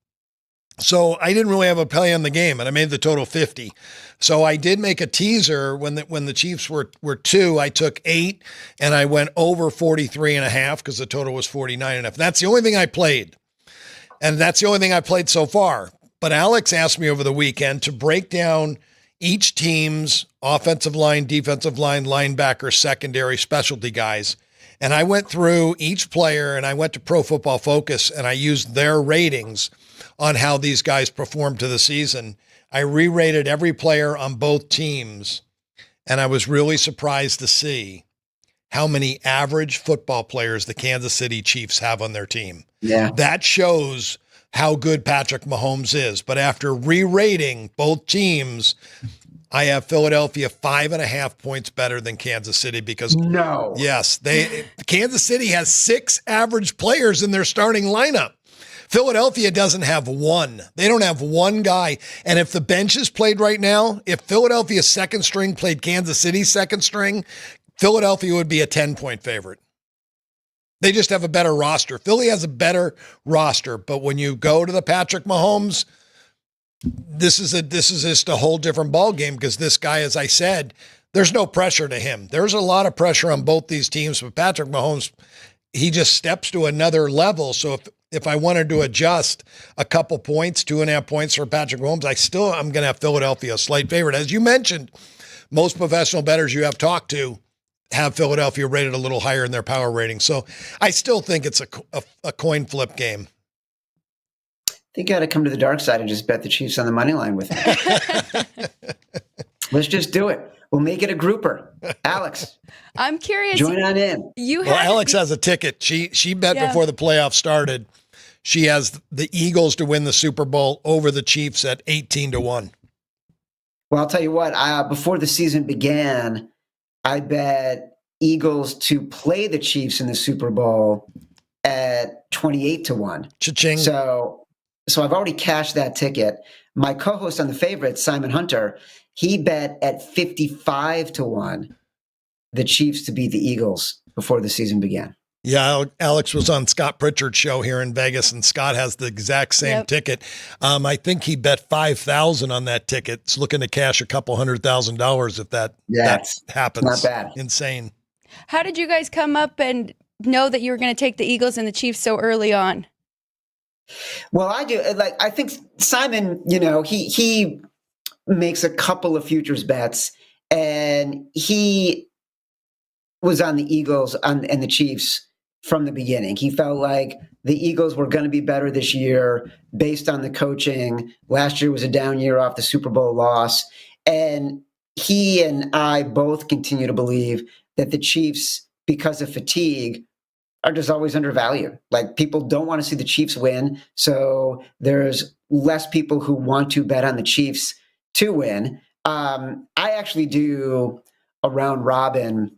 S3: So I didn't really have a play on the game, and I made the total 50. So I did make a teaser when the Chiefs were 2. I took 8, and I went over 43.5 because the total was 49.5. That's the only thing I played, and that's the only thing I played so far. But Alex asked me over the weekend to break down each team's offensive line, defensive line, linebacker, secondary, specialty guys. And I went through each player, and I went to Pro Football Focus, and I used their ratings on how these guys performed to the season. I re-rated every player on both teams, and I was really surprised to see how many average football players the Kansas City Chiefs have on their team.
S7: Yeah.
S3: That shows how good Patrick Mahomes is. But after re-rating both teams, I have Philadelphia 5.5 points better than Kansas City because yes, Kansas City has 6 average players in their starting lineup. Philadelphia doesn't have one. They don't have one guy. And if the benches played right now, if Philadelphia's second string played Kansas City's second string, Philadelphia would be a 10-point favorite. They just have a better roster. Philly has a better roster, but when you go to the Patrick Mahomes, this is just a whole different ball game because this guy, as I said, there's no pressure to him. There's a lot of pressure on both these teams, but Patrick Mahomes, he just steps to another level. So if I wanted to adjust a couple points, 2.5 points for Patrick Mahomes, I'm going to have Philadelphia a slight favorite. As you mentioned, most professional bettors you have talked to have Philadelphia rated a little higher in their power rating. So I still think it's a coin flip game.
S7: I think you got to come to the dark side and just bet the Chiefs on the money line with me. Let's just do it. We'll make it a grouper. Alex,
S1: I'm curious.
S7: Join on in.
S3: Alex has a ticket. She bet before the playoffs started. She has the Eagles to win the Super Bowl over the Chiefs at 18-1.
S7: Well, I'll tell you what. Before the season began, I bet Eagles to play the Chiefs in the Super Bowl at 28-1.
S3: Cha-ching.
S7: So I've already cashed that ticket. My co-host on the favorites, Simon Hunter, he bet at 55-1 the Chiefs to beat the Eagles before the season began.
S3: Yeah, Alex was on Scott Pritchard's show here in Vegas, and Scott has the exact same ticket. I think he bet $5,000 on that ticket. It's looking to cash a couple $100,000 if that happens.
S7: Not bad.
S3: Insane.
S1: How did you guys come up and know that you were going to take the Eagles and the Chiefs so early on?
S7: Well, I do. I think Simon, he makes a couple of futures bets, and he was on the Eagles and the Chiefs from the beginning. He felt like the Eagles were going to be better this year based on the coaching. Last year was a down year off the Super Bowl loss. And he and I both continue to believe that the Chiefs, because of fatigue, are just always undervalued. Like, people don't want to see the Chiefs win. So there's less people who want to bet on the Chiefs to win. I actually do a round robin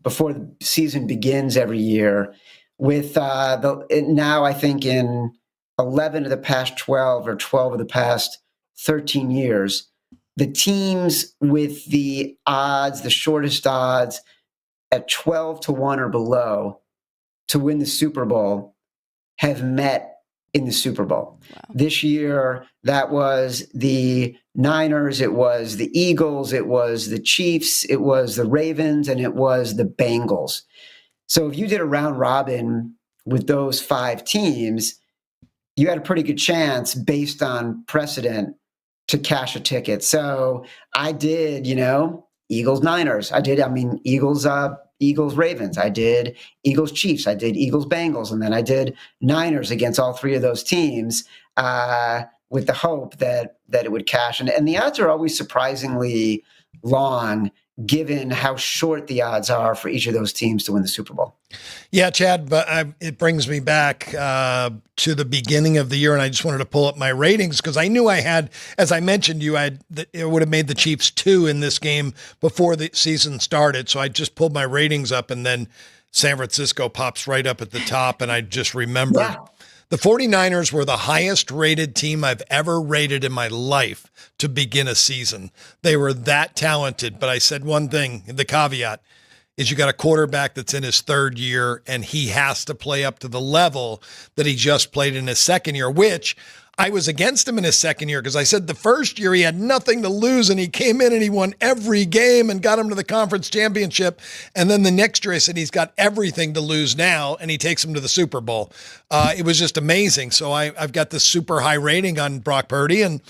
S7: before the season begins every year with now I think in 11 of the past 12 or 12 of the past 13 years, the teams with the shortest odds at 12-1 or below to win the Super Bowl have met in the Super Bowl. Wow. This year, that was the Niners, it was the Eagles, it was the Chiefs, it was the Ravens, and it was the Bengals. So if you did a round robin with those 5 teams, you had a pretty good chance based on precedent to cash a ticket. So I did, Eagles Niners. Eagles Ravens. I did Eagles Chiefs. I did Eagles Bengals. And then I did Niners against all 3 of those teams with the hope that it would cash. And the odds are always surprisingly long given how short the odds are for each of those teams to win the Super Bowl.
S3: Yeah, Chad, but it brings me back to the beginning of the year, and I just wanted to pull up my ratings because I knew I had, as I mentioned, it would have made the Chiefs 2 in this game before the season started. So I just pulled my ratings up, and then San Francisco pops right up at the top, and I just remembered.
S7: Yeah.
S3: The 49ers were the highest rated team I've ever rated in my life to begin a season. They were that talented. But I said one thing, the caveat is you got a quarterback that's in his third year and he has to play up to the level that he just played in his second year, which I was against him in his second year because I said the first year he had nothing to lose and he came in and he won every game and got him to the conference championship. And then the next year I said he's got everything to lose now and he takes him to the Super Bowl. It was just amazing. So I've got this super high rating on Brock Purdy and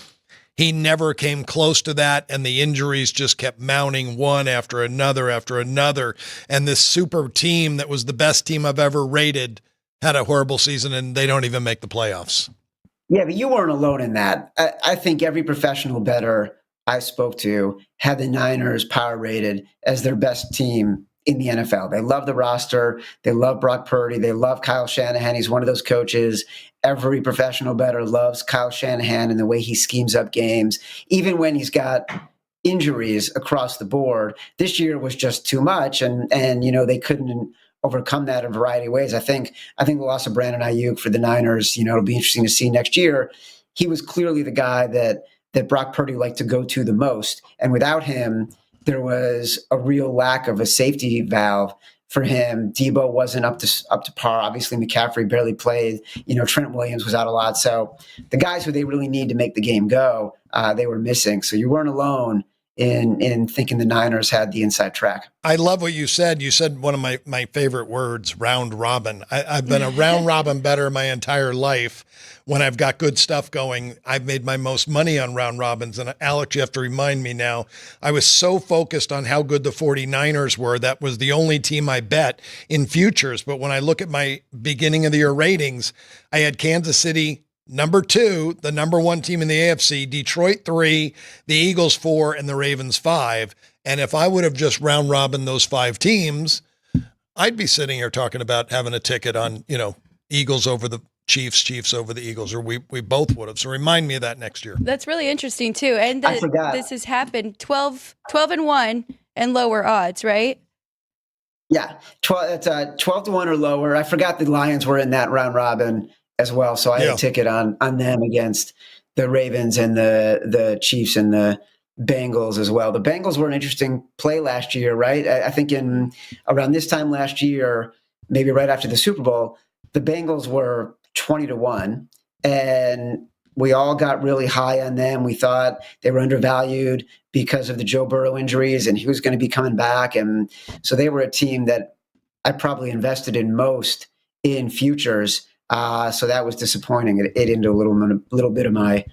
S3: he never came close to that. And the injuries just kept mounting one after another after another. And this super team that was the best team I've ever rated had a horrible season and they don't even make the playoffs.
S7: Yeah, but you weren't alone in that. I think every professional bettor I spoke to had the Niners power rated as their best team in the NFL. They love the roster. They love Brock Purdy. They love Kyle Shanahan. He's one of those coaches. Every professional bettor loves Kyle Shanahan and the way he schemes up games, even when he's got injuries across the board. This year was just too much, and they couldn't overcome that in a variety of ways. I think the loss of Brandon Ayuk for the Niners, it'll be interesting to see next year. He was clearly the guy that Brock Purdy liked to go to the most. And without him, there was a real lack of a safety valve for him. Debo wasn't up to par. Obviously, McCaffrey barely played. Trent Williams was out a lot. So the guys who they really need to make the game go, they were missing. So you weren't alone in thinking the Niners had the inside track.
S3: I love what you said. You said one of my favorite words, round robin. I've been a round robin bettor my entire life. When I've got good stuff going, I've made my most money on round robins. And Alex, you have to remind me now, I was so focused on how good the 49ers were. That was the only team I bet in futures. But when I look at my beginning of the year ratings, I had Kansas City number 2, the number 1 team in the AFC, Detroit 3, the Eagles 4, and the Ravens 5. And if I would have just round robin those 5 teams, I'd be sitting here talking about having a ticket on, Eagles over the Chiefs over the Eagles, or we both would have. So remind me of that next year.
S1: That's really interesting too. And
S7: I forgot.
S1: This has happened 12-1 and lower odds, right?
S7: Yeah, 12 to 1 or lower. I forgot the Lions were in that round robin as well. So I had a ticket on them against the Ravens and the Chiefs and the Bengals as well. The Bengals were an interesting play last year, right? I think in around this time last year, maybe right after the Super Bowl, the Bengals were 20 to 1 and we all got really high on them. We thought they were undervalued because of the Joe Burrow injuries and he was going to be coming back. And so they were a team that I probably invested in most in futures. So that was disappointing. It ate into a little bit of my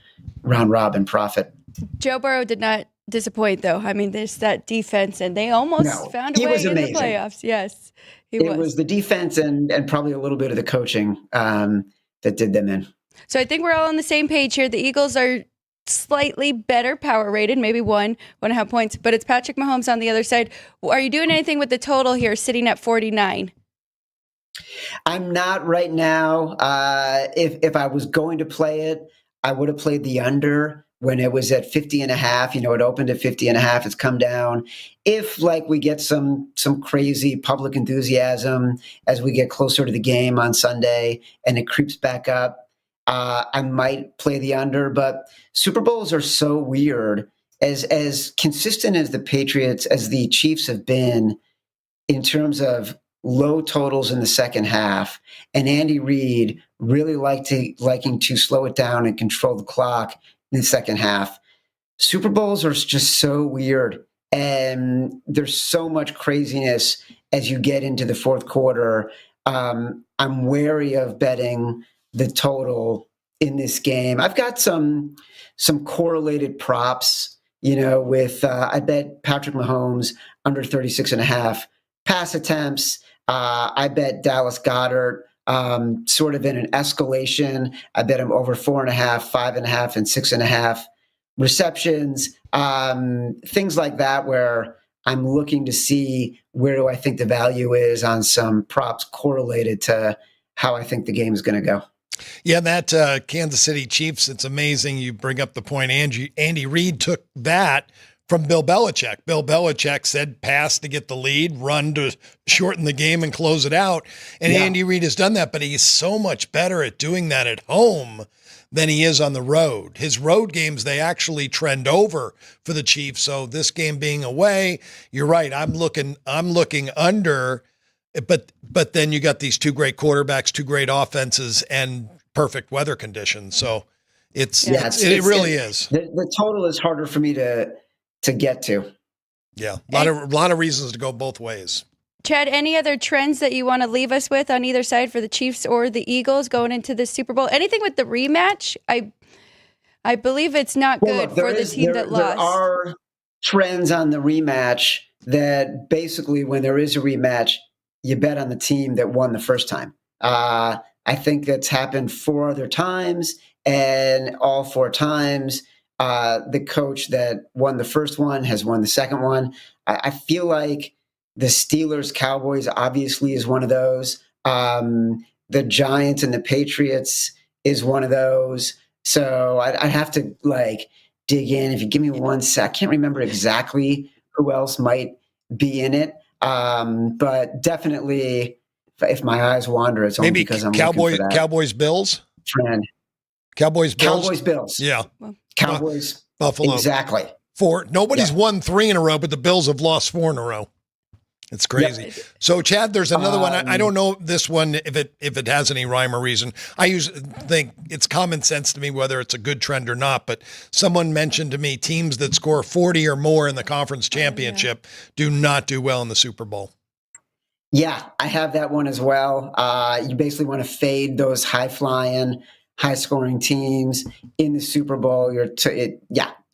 S7: round robin profit.
S1: Joe Burrow did not disappoint, though. I mean, there's that defense, and they almost found a way in the playoffs. Yes,
S7: it was the defense and probably a little bit of the coaching that did them in.
S1: So I think we're all on the same page here. The Eagles are slightly better power rated, maybe 1.5 points, but it's Patrick Mahomes on the other side. Are you doing anything with the total here, sitting at 49?
S7: I'm not right now. If I was going to play it, I would have played the under when it was at 50.5. It opened at 50.5. It's come down. If we get some crazy public enthusiasm as we get closer to the game on Sunday and it creeps back up, I might play the under. But Super Bowls are so weird. As consistent as the Patriots, as the Chiefs have been in terms of low totals in the second half, and Andy Reid really liking to slow it down and control the clock in the second half. Super Bowls are just so weird, and there's so much craziness as you get into the fourth quarter. I'm wary of betting the total in this game. I've got some correlated props, with I bet Patrick Mahomes under 36.5 pass attempts. I bet Dallas Goedert sort of in an escalation. I bet him over 4.5, 5.5, and 6.5 receptions. Things like that where I'm looking to see where do I think the value is on some props correlated to how I think the game is going to go.
S3: Yeah, that Kansas City Chiefs, it's amazing you bring up the point. Andy Reid took that from Bill Belichick. Bill Belichick said pass to get the lead, run to shorten the game and close it out. And Andy Reid has done that, but he's so much better at doing that at home than he is on the road. His road games, they actually trend over for the Chiefs. So this game being away, you're right. I'm looking under. But then you got these two great quarterbacks, two great offenses, and perfect weather conditions. So it really is.
S7: The total is harder for me to get to.
S3: Yeah, a lot of reasons to go both ways.
S1: Chad, any other trends that you want to leave us with on either side for the Chiefs or the Eagles going into the Super Bowl? Anything with the rematch? I believe it's not good for the team that lost.
S7: There are trends on the rematch that basically when there is a rematch, you bet on the team that won the first time. I think that's happened 4 other times, and all 4 times, the coach that won the first one has won the second one. I feel like the Steelers-Cowboys obviously is one of those. The Giants and the Patriots is one of those. So I'd have to dig in. If you give me 1 sec, I can't remember exactly who else might be in it. But definitely, if my eyes wander, it's only because I'm looking for that.
S3: Cowboys Bills
S7: trend.
S3: Cowboys
S7: Bills.
S3: Yeah.
S7: Cowboys
S3: Buffalo.
S7: Exactly.
S3: 4. Nobody's won 3 in a row, but the Bills have lost 4 in a row. It's crazy. Yep. So, Chad, there's another one. I don't know this one if it has any rhyme or reason. I usually think it's common sense to me whether it's a good trend or not. But someone mentioned to me teams that score 40 or more in the conference championship do not do well in the Super Bowl.
S7: Yeah, I have that one as well. You basically want to fade those high-flying, high-scoring teams in the Super Bowl.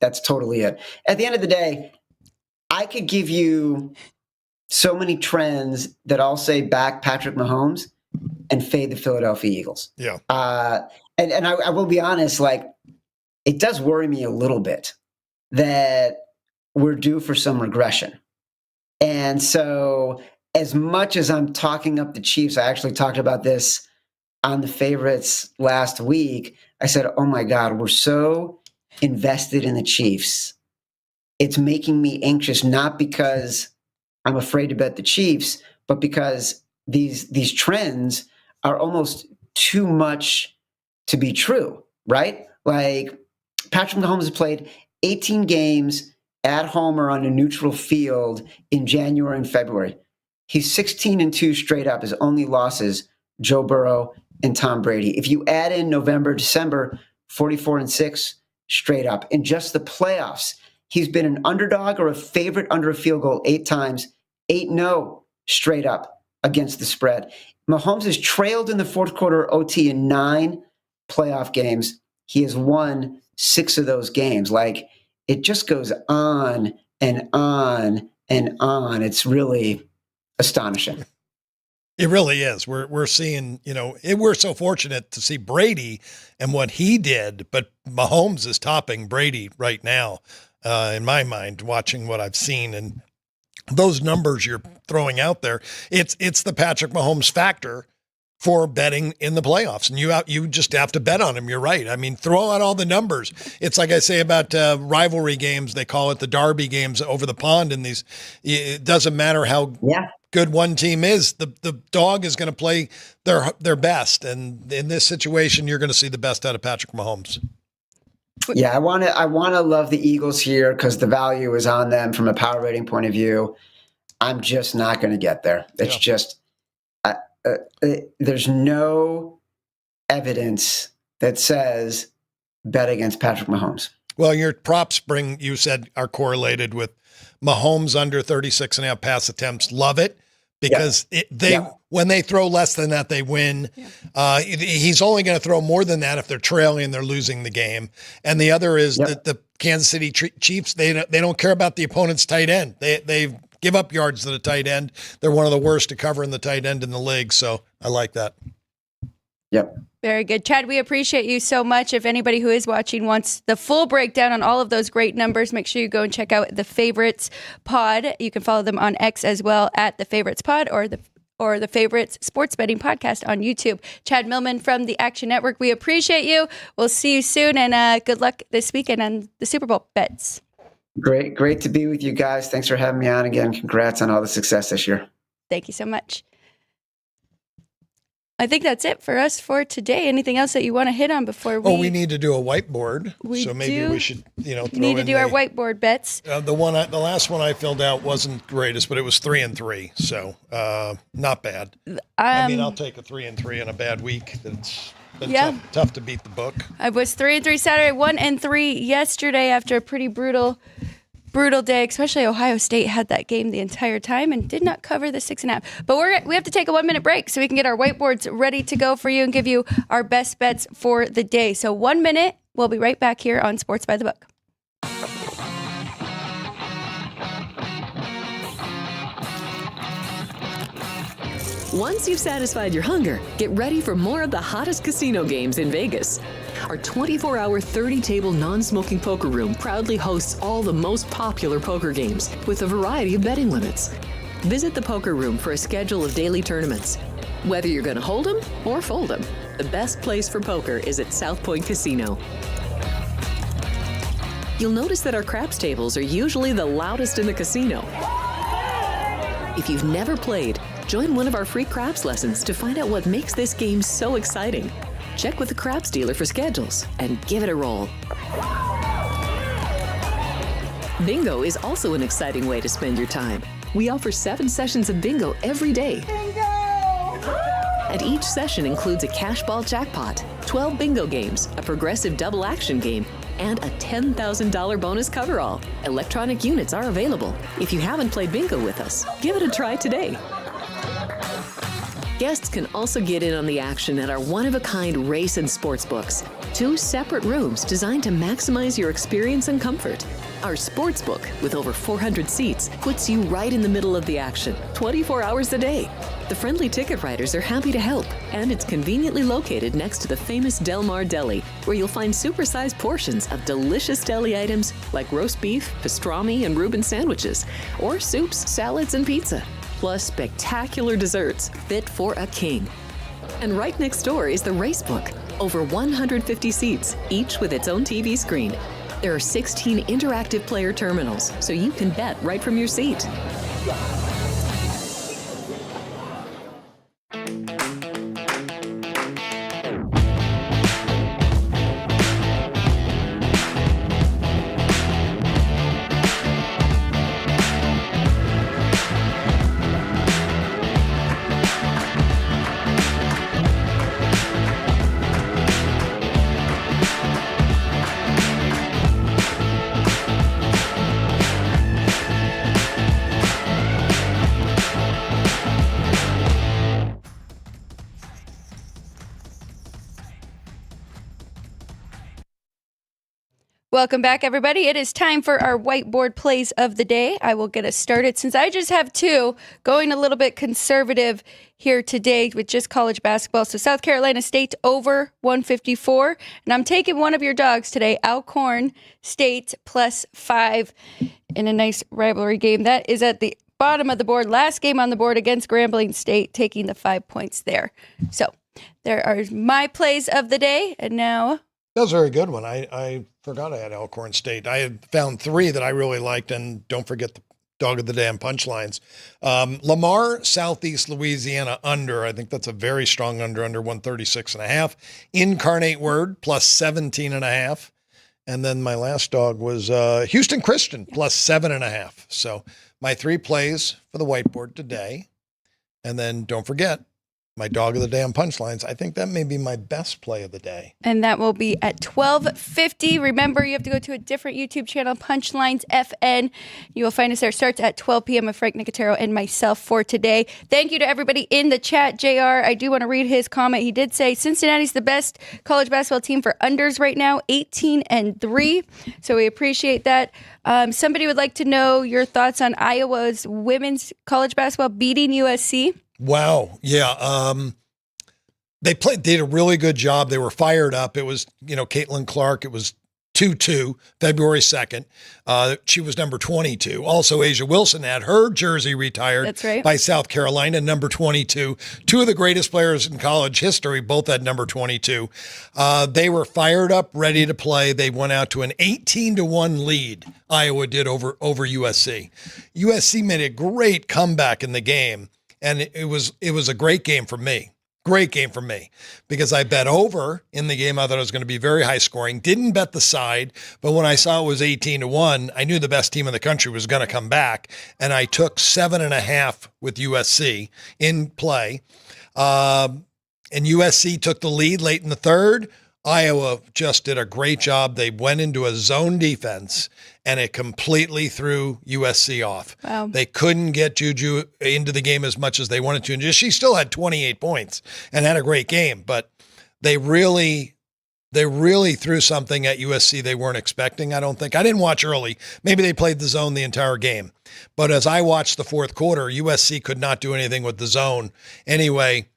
S7: That's totally it. At the end of the day, I could give you so many trends that I'll say back Patrick Mahomes and fade the Philadelphia Eagles.
S3: Yeah.
S7: And I will be honest, it does worry me a little bit that we're due for some regression. And so as much as I'm talking up the Chiefs, I actually talked about this on the favorites last week. I said, oh my God, we're so invested in the Chiefs. It's making me anxious, not because I'm afraid to bet the Chiefs, but because these trends are almost too much to be true, right? Like Patrick Mahomes has played 18 games at home or on a neutral field in January and February. He's 16-2 straight up. His only losses, Joe Burrow and Tom Brady. If you add in November, December, 44-6 straight up. In just the playoffs, he's been an underdog or a favorite under a field goal 8 times, 8-0 straight up against the spread. Mahomes has trailed in the fourth quarter OT in 9 playoff games. He has won 6 of those games. It just goes on and on and on. It's really astonishing.
S3: It really is. We're seeing, we're so fortunate to see Brady and what he did, but Mahomes is topping Brady right now, in my mind, watching what I've seen. And those numbers you're throwing out there, it's the Patrick Mahomes factor for betting in the playoffs. And you just have to bet on him. You're right. I mean, throw out all the numbers. It's like I say about rivalry games. They call it the derby games over the pond. And it doesn't matter how good one team is. The dog is going to play their best. And in this situation, you're going to see the best out of Patrick Mahomes.
S7: Yeah, I want to love the Eagles here because the value is on them from a power rating point of view. I'm just not going to get there. It's just there's no evidence that says bet against Patrick Mahomes.
S3: Well, your props you said are correlated with Mahomes under 36.5 pass attempts. Love it. Because when they throw less than that, they win. Yeah. He's only going to throw more than that if they're trailing and they're losing the game. And the other is that the Kansas City Chiefs, they don't care about the opponent's tight end. They give up yards to the tight end. They're one of the worst to cover in the tight end in the league. So I like that.
S7: Yep.
S1: Very good. Chad, we appreciate you so much. If anybody who is watching wants the full breakdown on all of those great numbers, make sure you go and check out The Favorites Pod. You can follow them on X as well at The Favorites Pod or the Favorites Sports Betting Podcast on YouTube. Chad Millman from the Action Network, we appreciate you. We'll see you soon, and good luck this weekend on the Super Bowl bets.
S7: Great to be with you guys. Thanks for having me on again. Congrats on all the success this year.
S1: Thank you so much. I think that's it for us for today. Anything else that you want to hit on before we...
S3: we need to do a whiteboard. So maybe we should, throw
S1: need to do our whiteboard bets.
S3: The last one I filled out wasn't greatest, but it was 3-3. So not bad. I'll take a 3-3 in a bad week. It's been tough to beat the book. I was 3-3 Saturday, 1-3 yesterday after a pretty brutal day, especially Ohio State had that game the entire time and did not cover the 6.5. But we have to take a 1-minute break so we can get our whiteboards ready to go for you and give you our best bets for the day. So 1 minute, we'll be right back here on Sports by the Book.
S2: Once you've satisfied your hunger, get ready for more of the hottest casino games in Vegas. Our 24-hour, 30-table non-smoking poker room proudly hosts all the most popular poker games with a variety of betting limits. Visit the poker room for a schedule of daily tournaments. Whether you're going to hold 'em or fold 'em, the best place for poker is at South Point Casino. You'll notice that our craps tables are usually the loudest in the casino. If you've never played, join one of our free craps lessons to find out what makes this game so exciting. Check with the craps dealer for schedules and give it a roll. Bingo is also an exciting way to spend your time. We offer 7 sessions of bingo every day. Bingo! And each session includes a cash ball jackpot, 12 bingo games, a progressive double action game, and a $10,000 bonus coverall. Electronic units are available. If you haven't played bingo with us, give it a try today. Guests can also get in on the action at our one-of-a-kind race and sports books. 2 separate rooms designed to maximize your experience and comfort. Our sports book, with over 400 seats, puts you right in the middle of the action, 24 hours a day. The friendly ticket writers are happy to help, and it's conveniently located next to the famous Del Mar Deli, where you'll find supersized portions of delicious deli items like roast beef, pastrami, and Reuben sandwiches, or soups, salads, and pizza. Plus spectacular desserts fit for a king. And right next door is the race book. Over 150 seats, each with its own TV screen. There are 16 interactive player terminals, so you can bet right from your seat.
S1: Welcome back, everybody. It is time for our whiteboard plays of the day. I will get us started since I just have 2, going a little bit conservative here today with just college basketball. So South Carolina State over 154. And I'm taking one of your dogs today, Alcorn State +5 in a nice rivalry game. That is at the bottom of the board. Last game on the board against Grambling State, taking the 5 points there. So there are my plays of the day. And now...
S3: That was a very good one. I forgot I had Alcorn State. I had found 3 that I really liked, and don't forget the dog of the day and punchlines. Lamar, Southeast Louisiana under. I think that's a very strong under 136.5. Incarnate Word +17.5. And then my last dog was Houston Christian +7.5. So my 3 plays for the whiteboard today. And then don't forget, my dog of the day on punchlines. I think that may be my best play of the day.
S1: And that will be at 12:50. Remember, you have to go to a different YouTube channel, Punchlines FN. You will find us there. Starts at 12 p.m. with Frank Nicotero and myself for today. Thank you to everybody in the chat. JR, I do want to read his comment. He did say Cincinnati's the best college basketball team for unders right now, 18-3. So we appreciate that. Somebody would like to know your thoughts on Iowa's women's college basketball beating USC.
S3: Wow. Yeah. they did a really good job. They were fired up. It was, Caitlin Clark. It was 2-2, February 2nd. She was number 22. Also, Asia Wilson had her jersey retired.
S1: That's right.
S3: By South Carolina, number 22. Two of the greatest players in college history, both at number 22. They were fired up, ready to play. They went out to an 18-1 lead. Iowa did over USC. USC made a great comeback in the game, and it was a great game for me. Great game for me because I bet over in the game. I thought it was going to be very high scoring. Didn't bet the side, but when I saw it was 18-1, I knew the best team in the country was going to come back, and I took 7.5 with USC in play. And USC took the lead late in the third. Iowa just did a great job. They went into a zone defense, and it completely threw USC off.
S1: Wow. They
S3: couldn't get Juju into the game as much as they wanted to. And she still had 28 points and had a great game, but they really threw something at USC they weren't expecting, I don't think. I didn't watch early. Maybe they played the zone the entire game. But as I watched the fourth quarter, USC could not do anything with the zone. Anyway,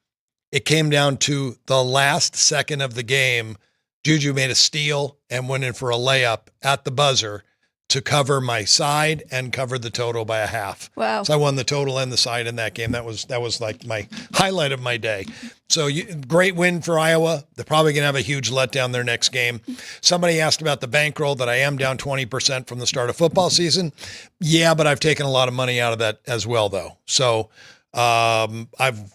S3: it came down to the last second of the game. Juju made a steal and went in for a layup at the buzzer to cover my side and cover the total by a half.
S1: Wow.
S3: So I won the total and the side in that game. That was like my highlight of my day. So great win for Iowa. They're probably going to have a huge letdown their next game. Somebody asked about the bankroll, that I am down 20% from the start of football season. Yeah, but I've taken a lot of money out of that as well, though. So I've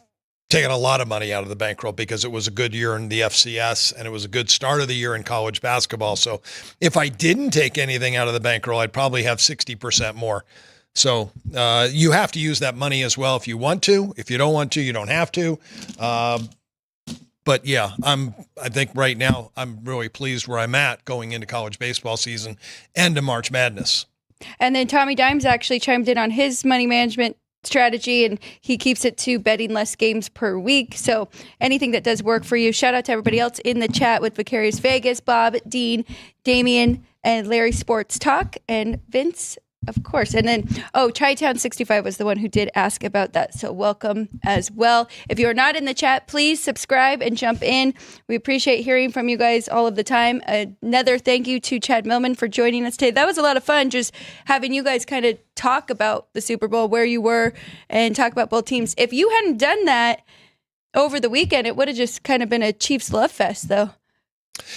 S3: taken a lot of money out of the bankroll because it was a good year in the FCS and it was a good start of the year in college basketball. So if I didn't take anything out of the bankroll, I'd probably have 60% more. So you have to use that money as well if you want to. If you don't want to, you don't have to. But yeah, I think right now I'm really pleased where I'm at going into college baseball season and to March Madness.
S1: And then Tommy Dimes actually chimed in on his money management strategy, and he keeps it to betting less games per week. So anything that does work for you. Shout out to everybody else in the chat with Vicarious Vegas, Bob, Dean, Damien, and Larry Sports Talk, and Vince, of course. And then, Chi-Town 65 was the one who did ask about that. So welcome as well. If you're not in the chat, please subscribe and jump in. We appreciate hearing from you guys all of the time. Another thank you to Chad Millman for joining us today. That was a lot of fun, just having you guys kind of talk about the Super Bowl, where you were, and talk about both teams. If you hadn't done that over the weekend, it would have just kind of been a Chiefs love fest, though.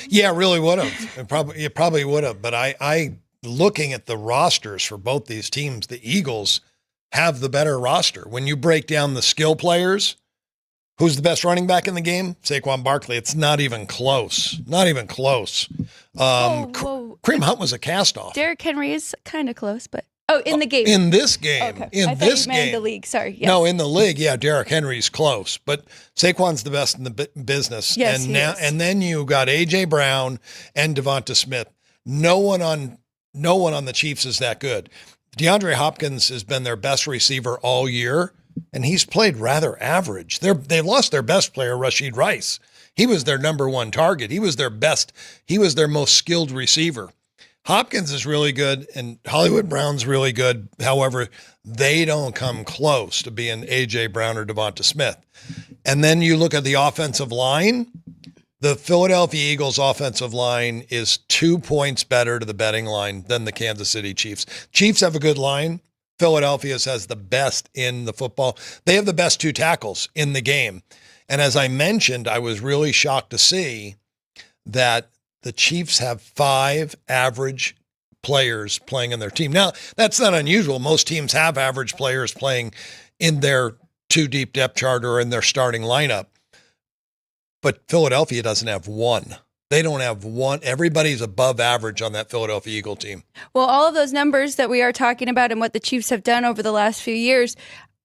S3: Yeah, it really would have. It probably would have. But I looking at the rosters for both these teams, the Eagles have the better roster. When you break down the skill players, who's the best running back in the game? Saquon Barkley. It's not even close. Not even close. Kareem Hunt was a cast-off.
S1: Derrick Henry is kind of close, but in the game.
S3: In this game.
S1: Okay.
S3: In
S1: I
S3: this
S1: thought you meant
S3: game.
S1: the league. Sorry. Yes.
S3: No, in the league, yeah, Derrick Henry's close, but Saquon's the best in the business.
S1: Yes,
S3: and
S1: he is.
S3: And then you got AJ Brown and Devonta Smith. No one on the Chiefs is that good. DeAndre Hopkins has been their best receiver all year, and he's played rather average. They lost their best player, Rashid Rice. He was their number one target. He was their best. He was their most skilled receiver. Hopkins is really good, and Hollywood Brown's really good. However, they don't come close to being A.J. Brown or Devonta Smith. And then you look at the offensive line. The Philadelphia Eagles offensive line is 2 points better to the betting line than the Kansas City Chiefs. Chiefs have a good line. Philadelphia's has the best in the football. They have the best two tackles in the game. And as I mentioned, I was really shocked to see that the Chiefs have 5 average players playing in their team. Now, that's not unusual. Most teams have average players playing in their 2-deep depth chart or in their starting lineup. But Philadelphia doesn't have one. They don't have one. Everybody's above average on that Philadelphia Eagle team.
S1: Well, all of those numbers that we are talking about and what the Chiefs have done over the last few years,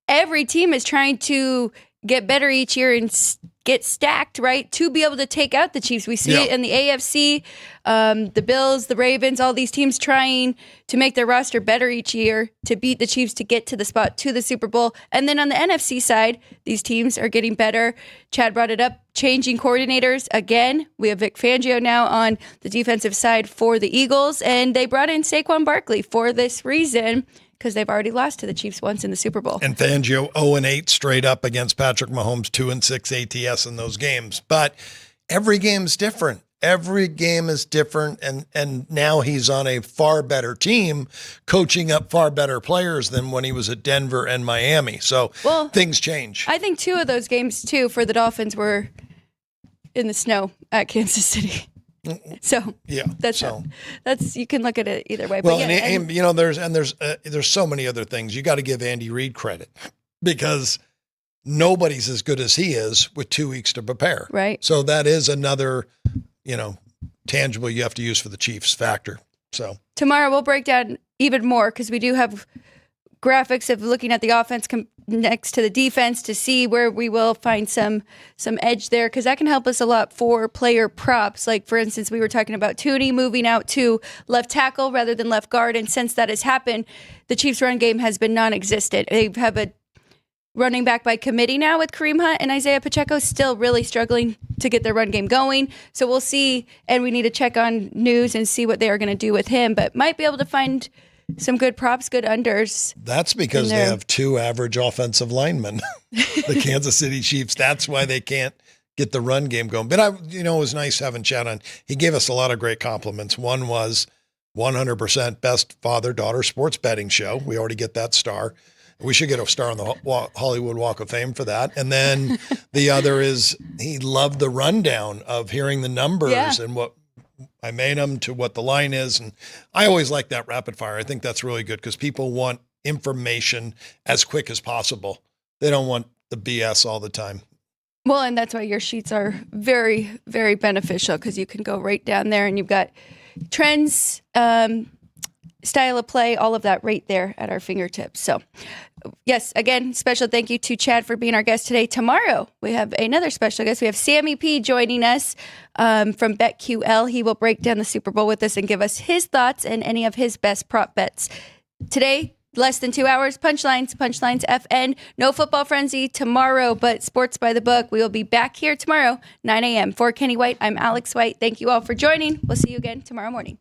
S1: every team is trying to get better each year and get stacked, right, to be able to take out the Chiefs. We see it in the AFC, the Bills, the Ravens, all these teams trying to make their roster better each year to beat the Chiefs to get to the spot to the Super Bowl. And then on the NFC side, these teams are getting better. Chad brought it up, changing coordinators again. We have Vic Fangio now on the defensive side for the Eagles, and they brought in Saquon Barkley for this reason, because they've already lost to the Chiefs once in the Super Bowl.
S3: And Fangio 0-8 straight up against Patrick Mahomes, 2-6 ATS in those games. But every game's different. Every game is different, and now he's on a far better team, coaching up far better players than when he was at Denver and Miami. So things change.
S1: I think 2 of those games, too, for the Dolphins were in the snow at Kansas City. So
S3: yeah,
S1: that's you can look at it either way.
S3: Well,
S1: but
S3: and you know, there's so many other things. You got to give Andy Reid credit because nobody's as good as he is with 2 weeks to prepare.
S1: Right.
S3: So that is another, tangible you have to use for the Chiefs factor. So
S1: tomorrow we'll break down even more because we do have graphics of looking at the offense next to the defense to see where we will find some edge there, because that can help us a lot for player props. Like, for instance, we were talking about Tooney moving out to left tackle rather than left guard, and since that has happened, the Chiefs' run game has been non-existent. They have a running back by committee now with Kareem Hunt, and Isaiah Pacheco still really struggling to get their run game going. So we'll see, and we need to check on news and see what they are going to do with him, but might be able to find some good props, good unders.
S3: That's because they have 2 average offensive linemen, the Kansas City Chiefs. That's why they can't get the run game going. But it was nice having Chad on. He gave us a lot of great compliments. One was 100% best father-daughter sports betting show. We already get that star. We should get a star on the Hollywood Walk of Fame for that. And then the other is he loved the rundown of hearing the numbers and what I made them to what the line is. And I always like that rapid fire. I think that's really good because people want information as quick as possible. They don't want the BS all the time.
S1: Well, and that's why your sheets are very, very beneficial, because you can go right down there and you've got trends, style of play, all of that right there at our fingertips. So yes, again, special thank you to Chad for being our guest today. Tomorrow, we have another special guest. We have Sammy P joining us from BetQL. He will break down the Super Bowl with us and give us his thoughts and any of his best prop bets. Today, less than 2 hours, Punchlines FN. No football frenzy tomorrow, but sports by the book. We will be back here tomorrow, 9 a.m. For Kenny White, I'm Alex White. Thank you all for joining. We'll see you again tomorrow morning.